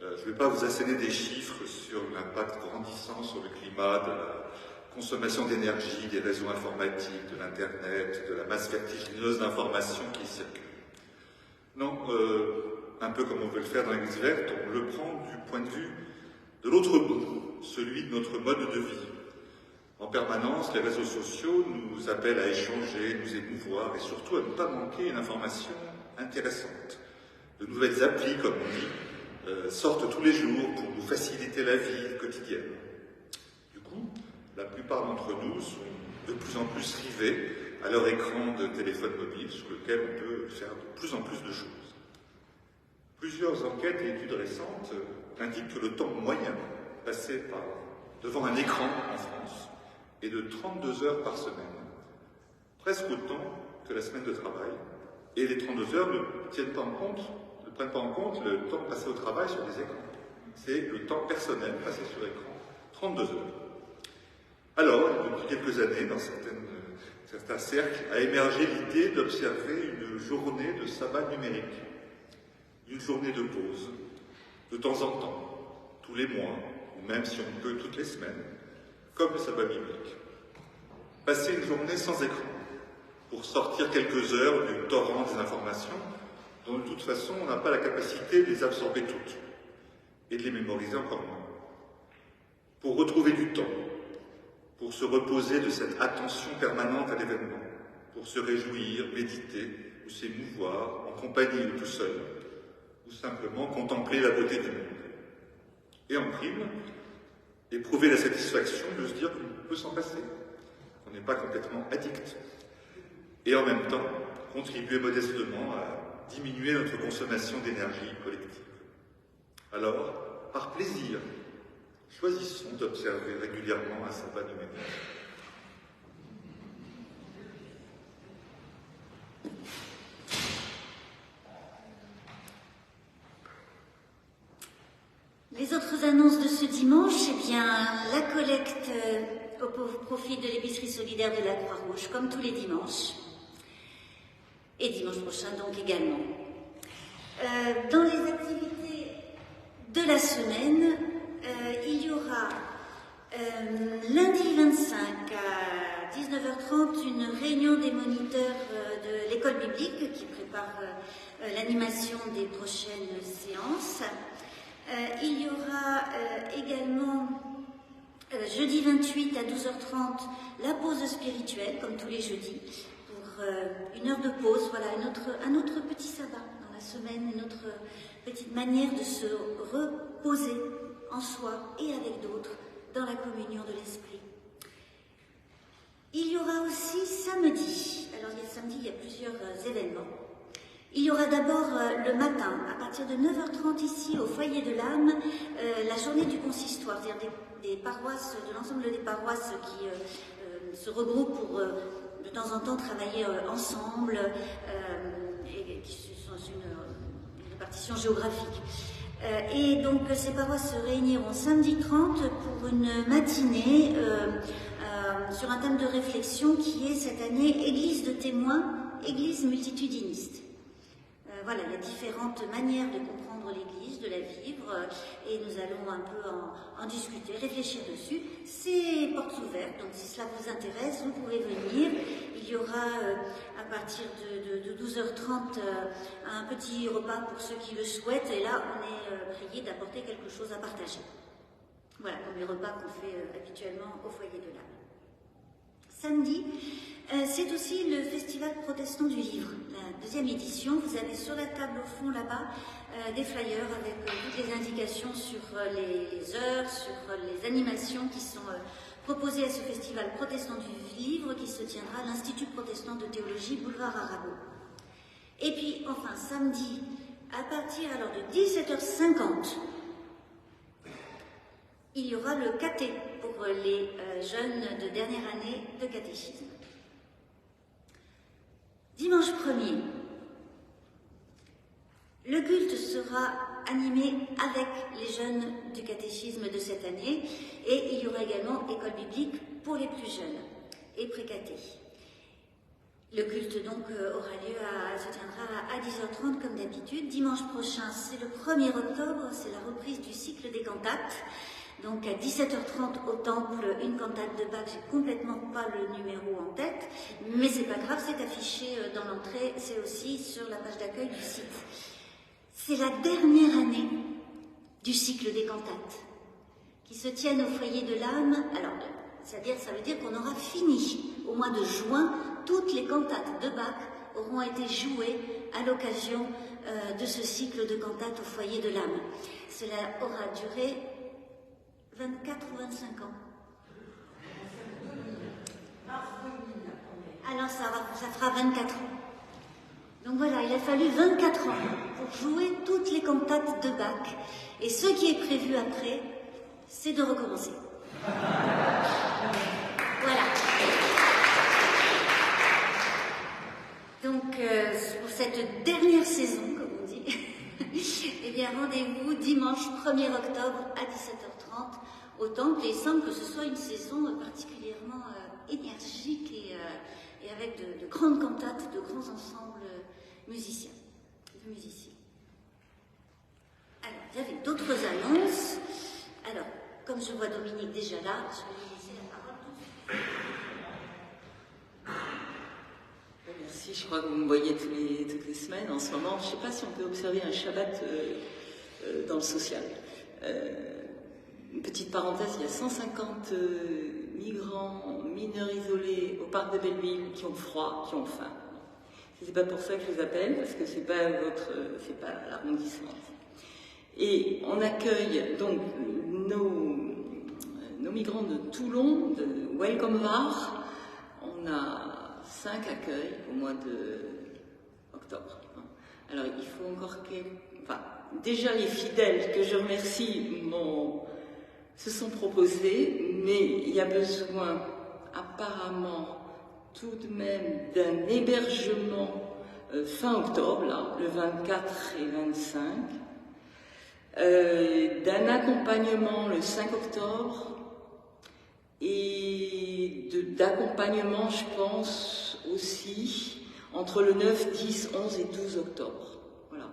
Je ne vais pas vous asséner des chiffres sur l'impact grandissant sur le climat de la consommation d'énergie, des réseaux informatiques, de l'Internet, de la masse vertigineuse d'informations qui circulent. Non, un peu comme on veut le faire dans l'Église verte, on le prend du point de vue de l'autre bout, celui de notre mode de vie. En permanence, les réseaux sociaux nous appellent à échanger, nous émouvoir et surtout à ne pas manquer une information intéressante. De nouvelles applis, comme on dit, sortent tous les jours pour nous faciliter la vie quotidienne. Du La plupart d'entre nous sont de plus en plus rivés à leur écran de téléphone mobile sur lequel on peut faire de plus en plus de choses. Plusieurs enquêtes et études récentes indiquent que le temps moyen passé devant un écran en France est de 32 heures par semaine, presque autant que la semaine de travail, et les 32 heures ne prennent pas en compte le temps passé au travail sur des écrans. C'est le temps personnel passé sur écran, 32 heures. Alors, depuis quelques années, dans certains cercles, a émergé l'idée d'observer une journée de sabbat numérique, une journée de pause, de temps en temps, tous les mois, ou même si on peut toutes les semaines, comme le sabbat biblique. Passer une journée sans écran, pour sortir quelques heures du torrent des informations, dont de toute façon on n'a pas la capacité de les absorber toutes, et de les mémoriser encore moins. Pour retrouver du temps, pour se reposer de cette attention permanente à l'événement, pour se réjouir, méditer, ou s'émouvoir, en compagnie ou tout seul, ou simplement contempler la beauté du monde. Et en prime, éprouver la satisfaction de se dire qu'on peut s'en passer, qu'on n'est pas complètement addict. Et en même temps, contribuer modestement à diminuer notre consommation d'énergie collective. Alors, par plaisir, choisissons d'observer régulièrement un sabbat numérique. Les autres annonces de ce dimanche, eh bien, la collecte au profit de l'épicerie solidaire de la Croix-Rouge, comme tous les dimanches. Et dimanche prochain, donc, également. Dans les activités de la semaine, il y aura lundi 25 à 19h30 une réunion des moniteurs de l'école biblique qui prépare l'animation des prochaines séances. Il y aura également jeudi 28 à 12h30 la pause spirituelle, comme tous les jeudis, pour une heure de pause, voilà, un autre petit sabbat dans la semaine, une autre petite manière de se reposer en soi et avec d'autres dans la communion de l'Esprit. Il y aura aussi samedi, alors samedi il y a plusieurs événements. Il y aura d'abord le matin, à partir de 9h30 ici au foyer de l'âme, la journée du consistoire, c'est-à-dire des paroisses, de l'ensemble des paroisses qui se regroupent pour de temps en temps travailler ensemble et qui sont une répartition géographique. Et donc ces paroisses se réuniront samedi 30 pour une matinée sur un thème de réflexion qui est cette année Église de témoins, Église multitudiniste. Voilà, il y a différentes manières de comprendre l'Église, de la vivre, et nous allons un peu en discuter, réfléchir dessus. C'est portes ouvertes, donc si cela vous intéresse, vous pouvez venir. Il y aura à partir de 12h30 un petit repas pour ceux qui le souhaitent, et là on est prié d'apporter quelque chose à partager. Voilà, comme les repas qu'on fait habituellement au foyer de l'âme. Samedi, c'est aussi le Festival protestant du livre, la deuxième édition. Vous avez sur la table au fond là-bas des flyers avec toutes les indications sur les heures, sur les animations qui sont proposées à ce Festival protestant du livre qui se tiendra à l'Institut protestant de théologie, boulevard Arago. Et puis enfin samedi, à partir alors de 17h50, il y aura le caté pour les jeunes de dernière année de catéchisme. Dimanche 1er, le culte sera animé avec les jeunes du catéchisme de cette année et il y aura également école biblique pour les plus jeunes et précatés. Le culte donc se tiendra à 10h30 comme d'habitude. Dimanche prochain, c'est le 1er octobre, c'est la reprise du cycle des cantates. Donc à 17h30 au temple, une cantate de Bach, j'ai complètement pas le numéro en tête, mais c'est pas grave, c'est affiché dans l'entrée, c'est aussi sur la page d'accueil du site. C'est la dernière année du cycle des cantates, qui se tiennent au foyer de l'âme. Alors, ça veut dire qu'on aura fini au mois de juin, toutes les cantates de Bach auront été jouées à l'occasion de ce cycle de cantates au foyer de l'âme. Cela aura duré 24 ou 25 ans. Alors ça fera 24 ans. Donc voilà, il a fallu 24 ans pour jouer toutes les cantates de Bach. Et ce qui est prévu après, c'est de recommencer. Voilà. Donc, pour cette dernière saison, comme on dit, eh bien, rendez-vous dimanche 1er octobre à 17h30 au Temple. Et il semble que ce soit une saison particulièrement énergique et avec de grandes cantates, de grands ensembles musiciens. Alors, il y avait d'autres annonces. Alors, comme je vois Dominique déjà là, je vais lui laisser la parole tout de suite. Merci, je crois que vous me voyez toutes les semaines en ce moment. Je ne sais pas si on peut observer un Shabbat dans le social. Une petite parenthèse, il y a 150 migrants, mineurs isolés au parc de Belleville qui ont froid, qui ont faim. C'est pas pour ça que je les appelle, parce que c'est pas l'arrondissement. Et on accueille donc nos migrants de Toulon, de Welcome Var. On a 5 accueils au mois d'octobre. Alors il faut encore déjà les fidèles que je remercie se sont proposés, mais il y a besoin apparemment tout de même d'un hébergement fin octobre, là, le 24 et 25, d'un accompagnement le 5 octobre, et d'accompagnement, je pense, aussi, entre le 9, 10, 11 et 12 octobre. Voilà.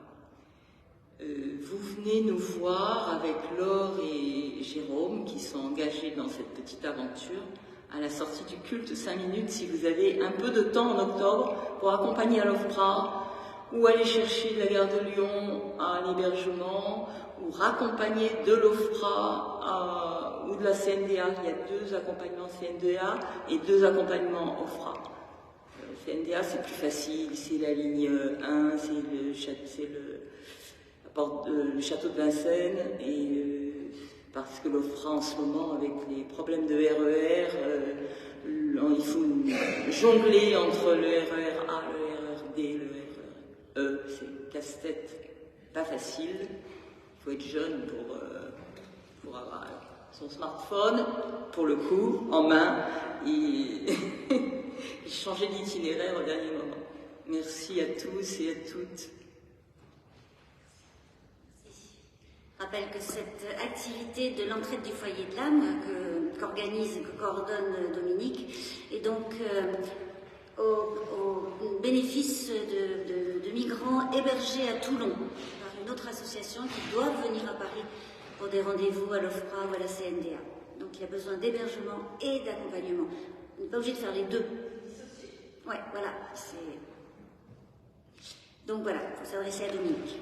Vous venez nous voir avec Laure et Jérôme, qui sont engagés dans cette petite aventure, à la sortie du culte 5 minutes, si vous avez un peu de temps en octobre, pour accompagner à l'OFPRA, ou aller chercher de la gare de Lyon à l'hébergement, ou raccompagner de l'OFPRA ou de la CNDA. Il y a 2 accompagnements CNDA et 2 accompagnements OFPRA. CNDA, c'est plus facile, c'est la ligne 1, c'est le château de Vincennes, et parce que l'OFPRA en ce moment, avec les problèmes de RER, il faut jongler entre le RER A, le RER D, le RER E, c'est casse-tête, pas facile. Il faut être jeune pour avoir son smartphone, pour le coup, en main, et changer d'itinéraire au dernier moment. Merci à tous et à toutes. Je rappelle que cette activité de l'entraide du foyer de l'âme que coordonne Dominique est donc au bénéfice de migrants hébergés à Toulon par une autre association qui doivent venir à Paris pour des rendez-vous à l'OFPRA ou à la CNDA. Donc il y a besoin d'hébergement et d'accompagnement. On n'est pas obligé de faire les deux. Ouais, voilà. Donc voilà, il faut s'adresser à Dominique.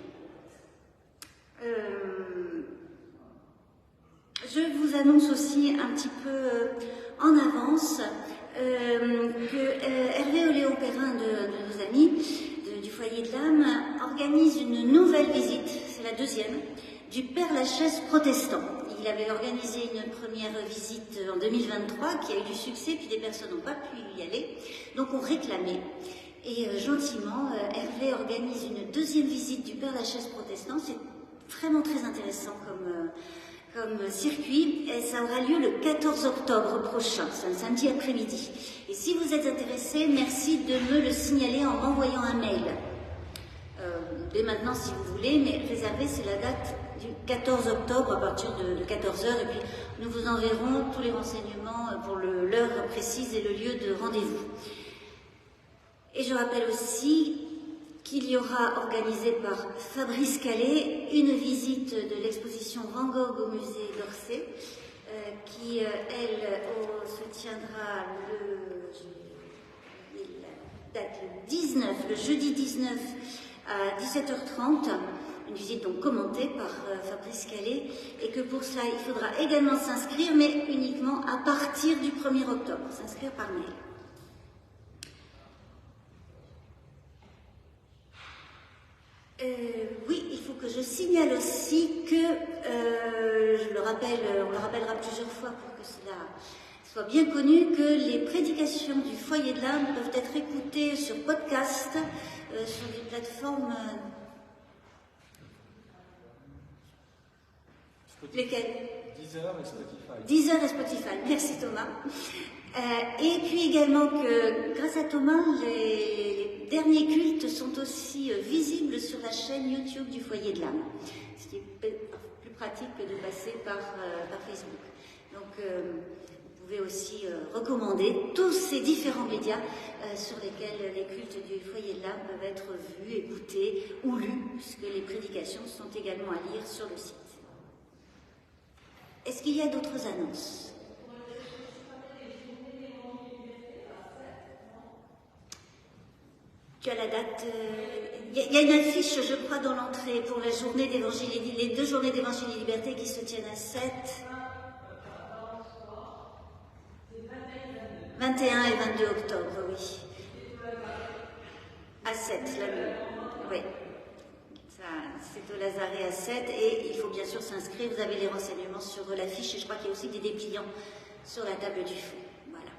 Je vous annonce aussi un petit peu en avance que Hervé Oléo-Perrin de nos amis du foyer de l'âme organise une nouvelle visite, c'est la 2e, du Père-Lachaise protestant. Il avait organisé une première visite en 2023 qui a eu du succès, puis des personnes n'ont pas pu y aller, donc on réclamait. Et gentiment, Hervé organise une 2e visite du Père-Lachaise protestant. C'est vraiment très intéressant comme circuit, et ça aura lieu le 14 octobre prochain, c'est un samedi après-midi. Et si vous êtes intéressé, merci de me le signaler en m'envoyant un mail. Dès maintenant si vous voulez, mais réservez, c'est la date du 14 octobre à partir de 14h, et puis nous vous enverrons tous les renseignements pour l'heure précise et le lieu de rendez-vous. Et je rappelle aussi qu'il y aura, organisé par Fabrice Calais, une visite de l'exposition Van Gogh au musée d'Orsay, qui, elle, se tiendra le jeudi 19 à 17h30, une visite donc commentée par Fabrice Calais, et que pour cela, il faudra également s'inscrire, mais uniquement à partir du 1er octobre, s'inscrire par mail. Oui, il faut que je signale aussi que, on le rappellera plusieurs fois pour que cela soit bien connu que les prédications du foyer de l'âme peuvent être écoutées sur podcast, sur des plateformes... lesquelles? Deezer et Spotify. Deezer et Spotify, merci Thomas. Et puis également que, grâce à Thomas, les derniers cultes sont aussi visibles sur la chaîne YouTube du foyer de l'âme, ce qui est plus pratique que de passer par Facebook. Donc, vous pouvez aussi recommander tous ces différents médias sur lesquels les cultes du foyer de l'âme peuvent être vus, écoutés ou lus, puisque les prédications sont également à lire sur le site. Est-ce qu'il y a d'autres annonces? Tu as la date? Il y a une affiche, je crois, dans l'entrée pour la journée d'évangile, les 2 journées d'évangile et liberté qui se tiennent à 7, 21 et 22 octobre, oui. À 7, la nuit. Oui. C'est au Lazaret à 7 et il faut bien sûr s'inscrire. Vous avez les renseignements sur l'affiche et je crois qu'il y a aussi des dépliants sur la table du fond. Voilà.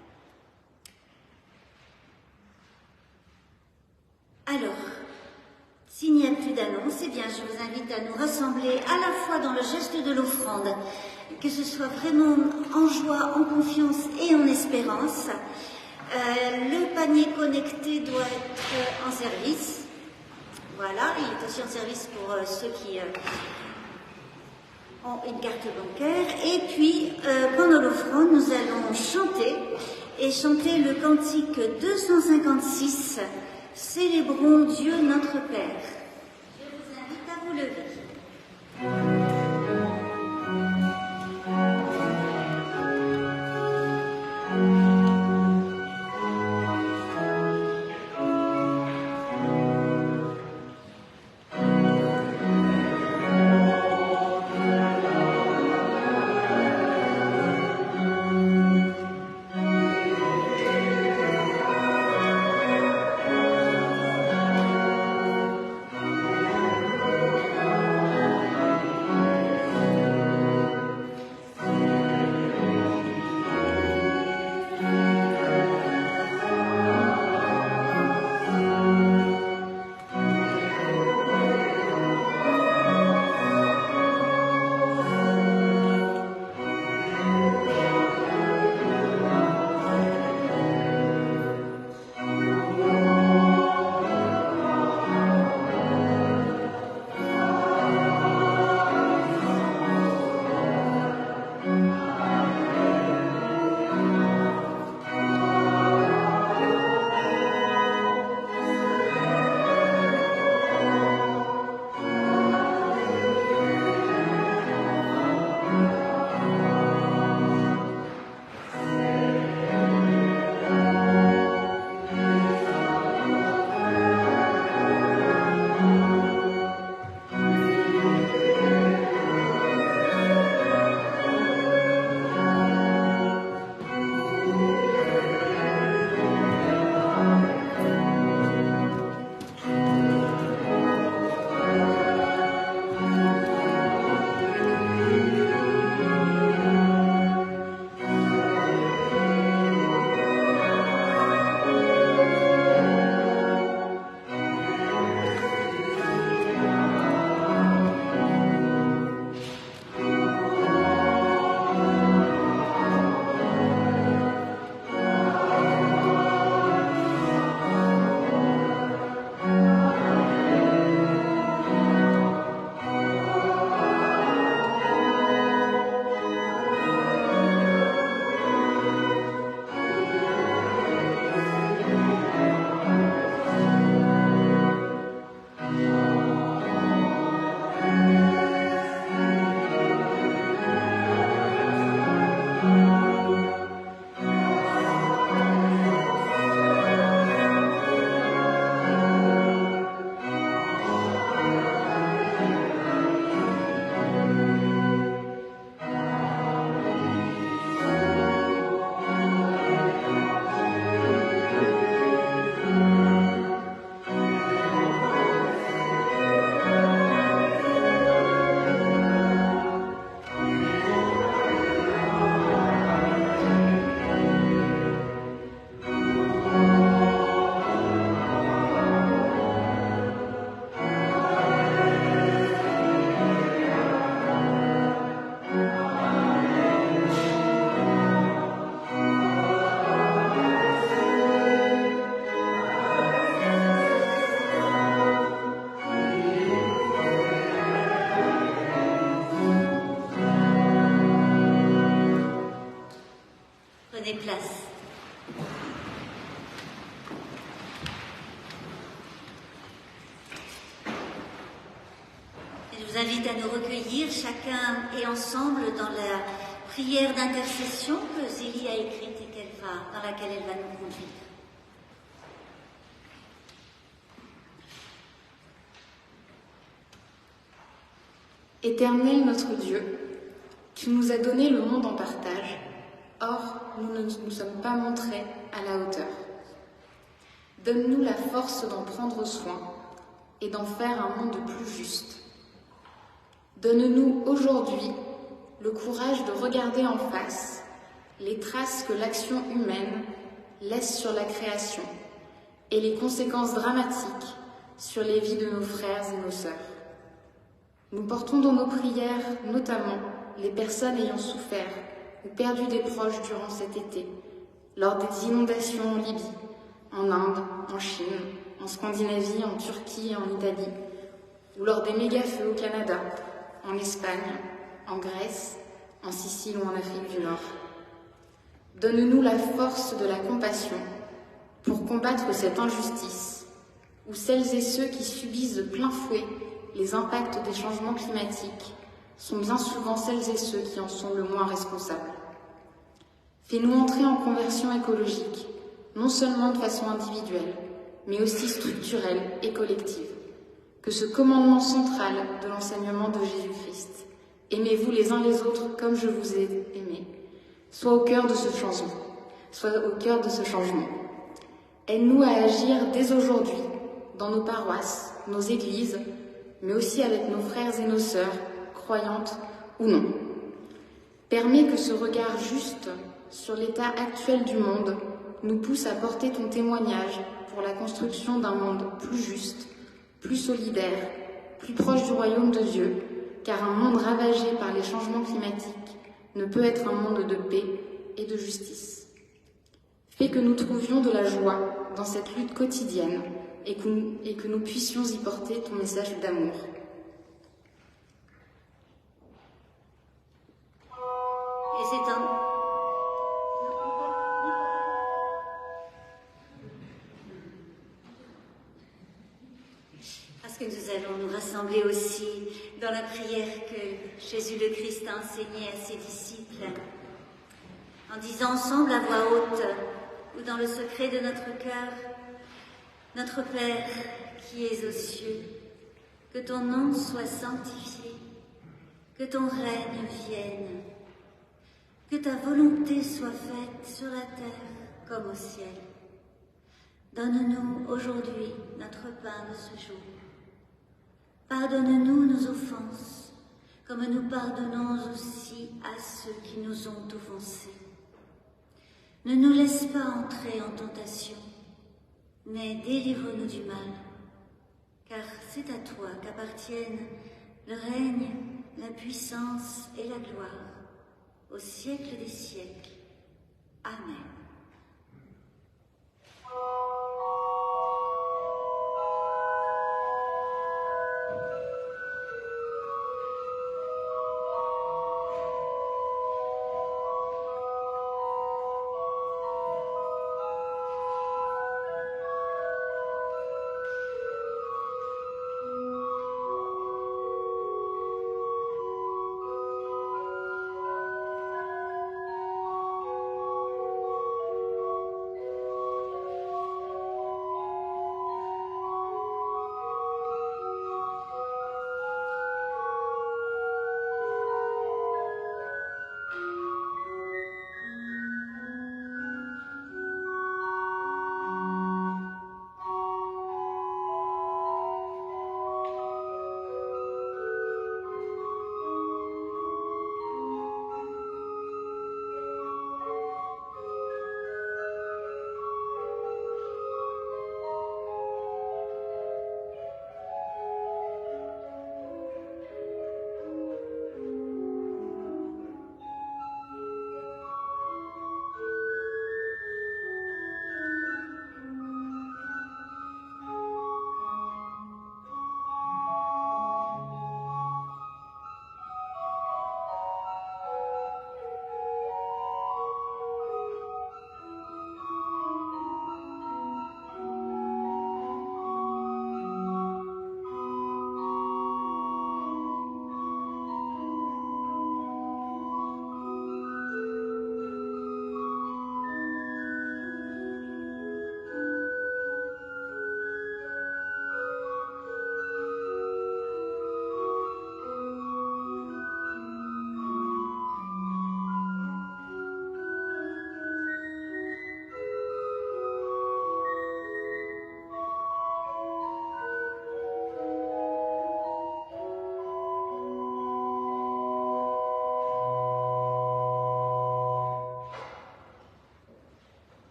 Alors, s'il n'y a plus d'annonces, eh bien, je vous invite à nous rassembler à la fois dans le geste de l'offrande, que ce soit vraiment en joie, en confiance et en espérance. Le panier connecté doit être en service. Voilà, il est aussi en service pour ceux qui ont une carte bancaire. Et puis, pendant l'offrande, nous allons chanter le cantique 256, « Célébrons Dieu notre Père ». Je vous invite à vous lever. vous invite à nous recueillir chacun et ensemble dans la prière d'intercession que Zélie a écrite et dans laquelle elle va nous conduire. Éternel notre Dieu, tu nous as donné le monde en partage, or nous ne nous sommes pas montrés à la hauteur. Donne-nous la force d'en prendre soin et d'en faire un monde plus juste. Donne-nous aujourd'hui le courage de regarder en face les traces que l'action humaine laisse sur la création et les conséquences dramatiques sur les vies de nos frères et nos sœurs. Nous portons dans nos prières notamment les personnes ayant souffert ou perdu des proches durant cet été, lors des inondations en Libye, en Inde, en Chine, en Scandinavie, en Turquie et en Italie, ou lors des méga-feux au Canada, en Espagne, en Grèce, en Sicile ou en Afrique du Nord. Donne-nous la force de la compassion pour combattre cette injustice, où celles et ceux qui subissent de plein fouet les impacts des changements climatiques sont bien souvent celles et ceux qui en sont le moins responsables. Fais-nous entrer en conversion écologique, non seulement de façon individuelle, mais aussi structurelle et collective. Que ce commandement central de l'enseignement de Jésus-Christ, aimez-vous les uns les autres comme je vous ai aimés, soit au cœur de ce changement. Aide-nous à agir dès aujourd'hui dans nos paroisses, nos églises, mais aussi avec nos frères et nos sœurs, croyantes ou non. Permets que ce regard juste sur l'état actuel du monde nous pousse à porter ton témoignage pour la construction d'un monde plus juste, plus solidaire, plus proche du royaume de Dieu, car un monde ravagé par les changements climatiques ne peut être un monde de paix et de justice. Fais que nous trouvions de la joie dans cette lutte quotidienne et que nous puissions y porter ton message d'amour. Et c'est un... Parce que nous allons nous rassembler aussi dans la prière que Jésus le Christ a enseignée à ses disciples, en disant ensemble à voix haute ou dans le secret de notre cœur: Notre Père qui es aux cieux, que ton nom soit sanctifié, que ton règne vienne, que ta volonté soit faite sur la terre comme au ciel. Donne-nous aujourd'hui notre pain de ce jour. Pardonne-nous nos offenses, comme nous pardonnons aussi à ceux qui nous ont offensés. Ne nous laisse pas entrer en tentation, mais délivre-nous du mal, car c'est à toi qu'appartiennent le règne, la puissance et la gloire, au siècle des siècles. Amen.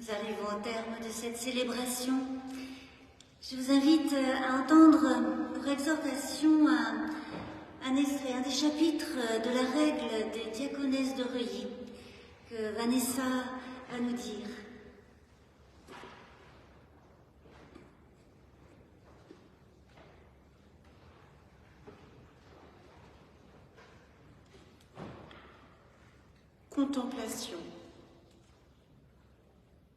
Nous arrivons au terme de cette célébration. Je vous invite à entendre pour exhortation un extrait, un des chapitres de la règle des diaconesses de Reuilly que Vanessa va nous dire. Contemplation.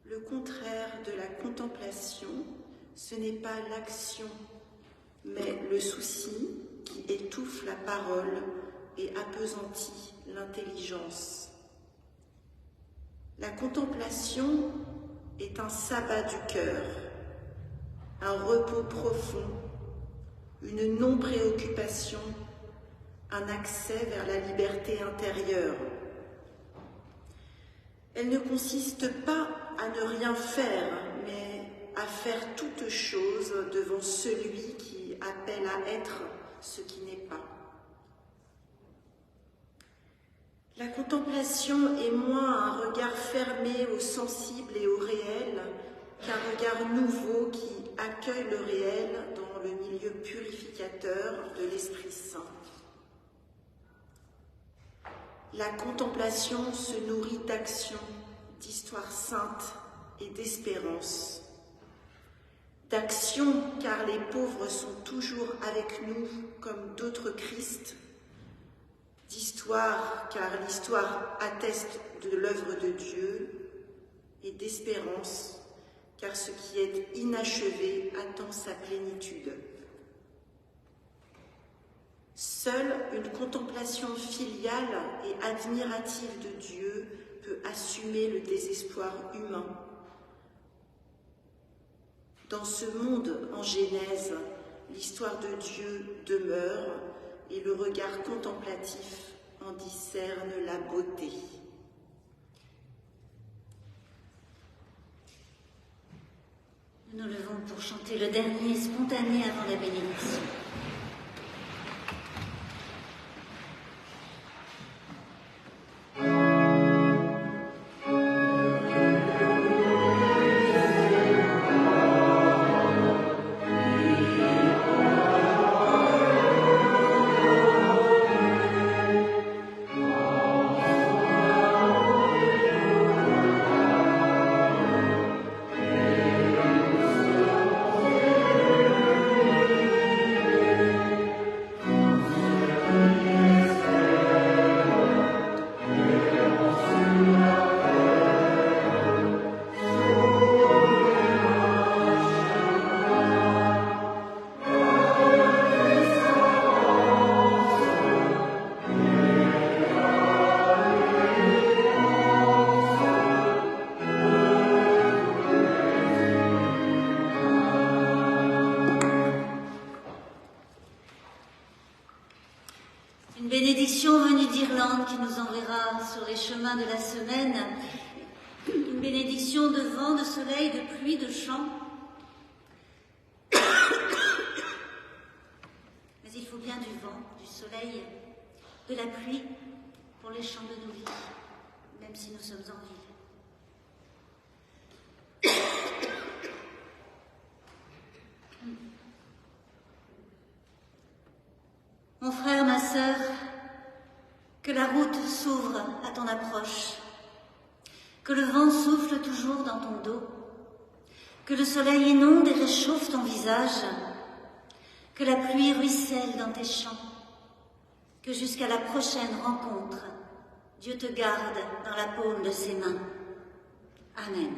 Le contraire de la contemplation, ce n'est pas l'action, mais le souci qui étouffe la parole et appesantit l'intelligence. La contemplation est un sabbat du cœur, un repos profond, une non-préoccupation, un accès vers la liberté intérieure. Elle ne consiste pas à ne rien faire, mais à faire toute chose devant celui qui appelle à être ce qui n'est pas. La contemplation est moins un regard fermé au sensible et au réel qu'un regard nouveau qui accueille le réel dans le milieu purificateur de l'Esprit Saint. La contemplation se nourrit d'action, d'histoire sainte et d'espérance. D'action, car les pauvres sont toujours avec nous comme d'autres Christ. D'histoire, car l'histoire atteste de l'œuvre de Dieu. Et d'espérance, car ce qui est inachevé attend sa plénitude. Seule une contemplation filiale et admirative de Dieu peut assumer le désespoir humain. Dans ce monde en Genèse, l'histoire de Dieu demeure et le regard contemplatif en discerne la beauté. Nous nous levons pour chanter le dernier spontané avant la bénédiction. Une bénédiction venue d'Irlande qui nous enverra sur les chemins de la semaine. Une bénédiction de vent, de soleil, de pluie, de chant. Mais il faut bien du vent, du soleil, de la pluie pour les chants de nos vies, même si nous sommes en ville. Mon frère, ma sœur, que la route s'ouvre à ton approche, que le vent souffle toujours dans ton dos, que le soleil inonde et réchauffe ton visage, que la pluie ruisselle dans tes champs, que jusqu'à la prochaine rencontre, Dieu te garde dans la paume de ses mains. Amen.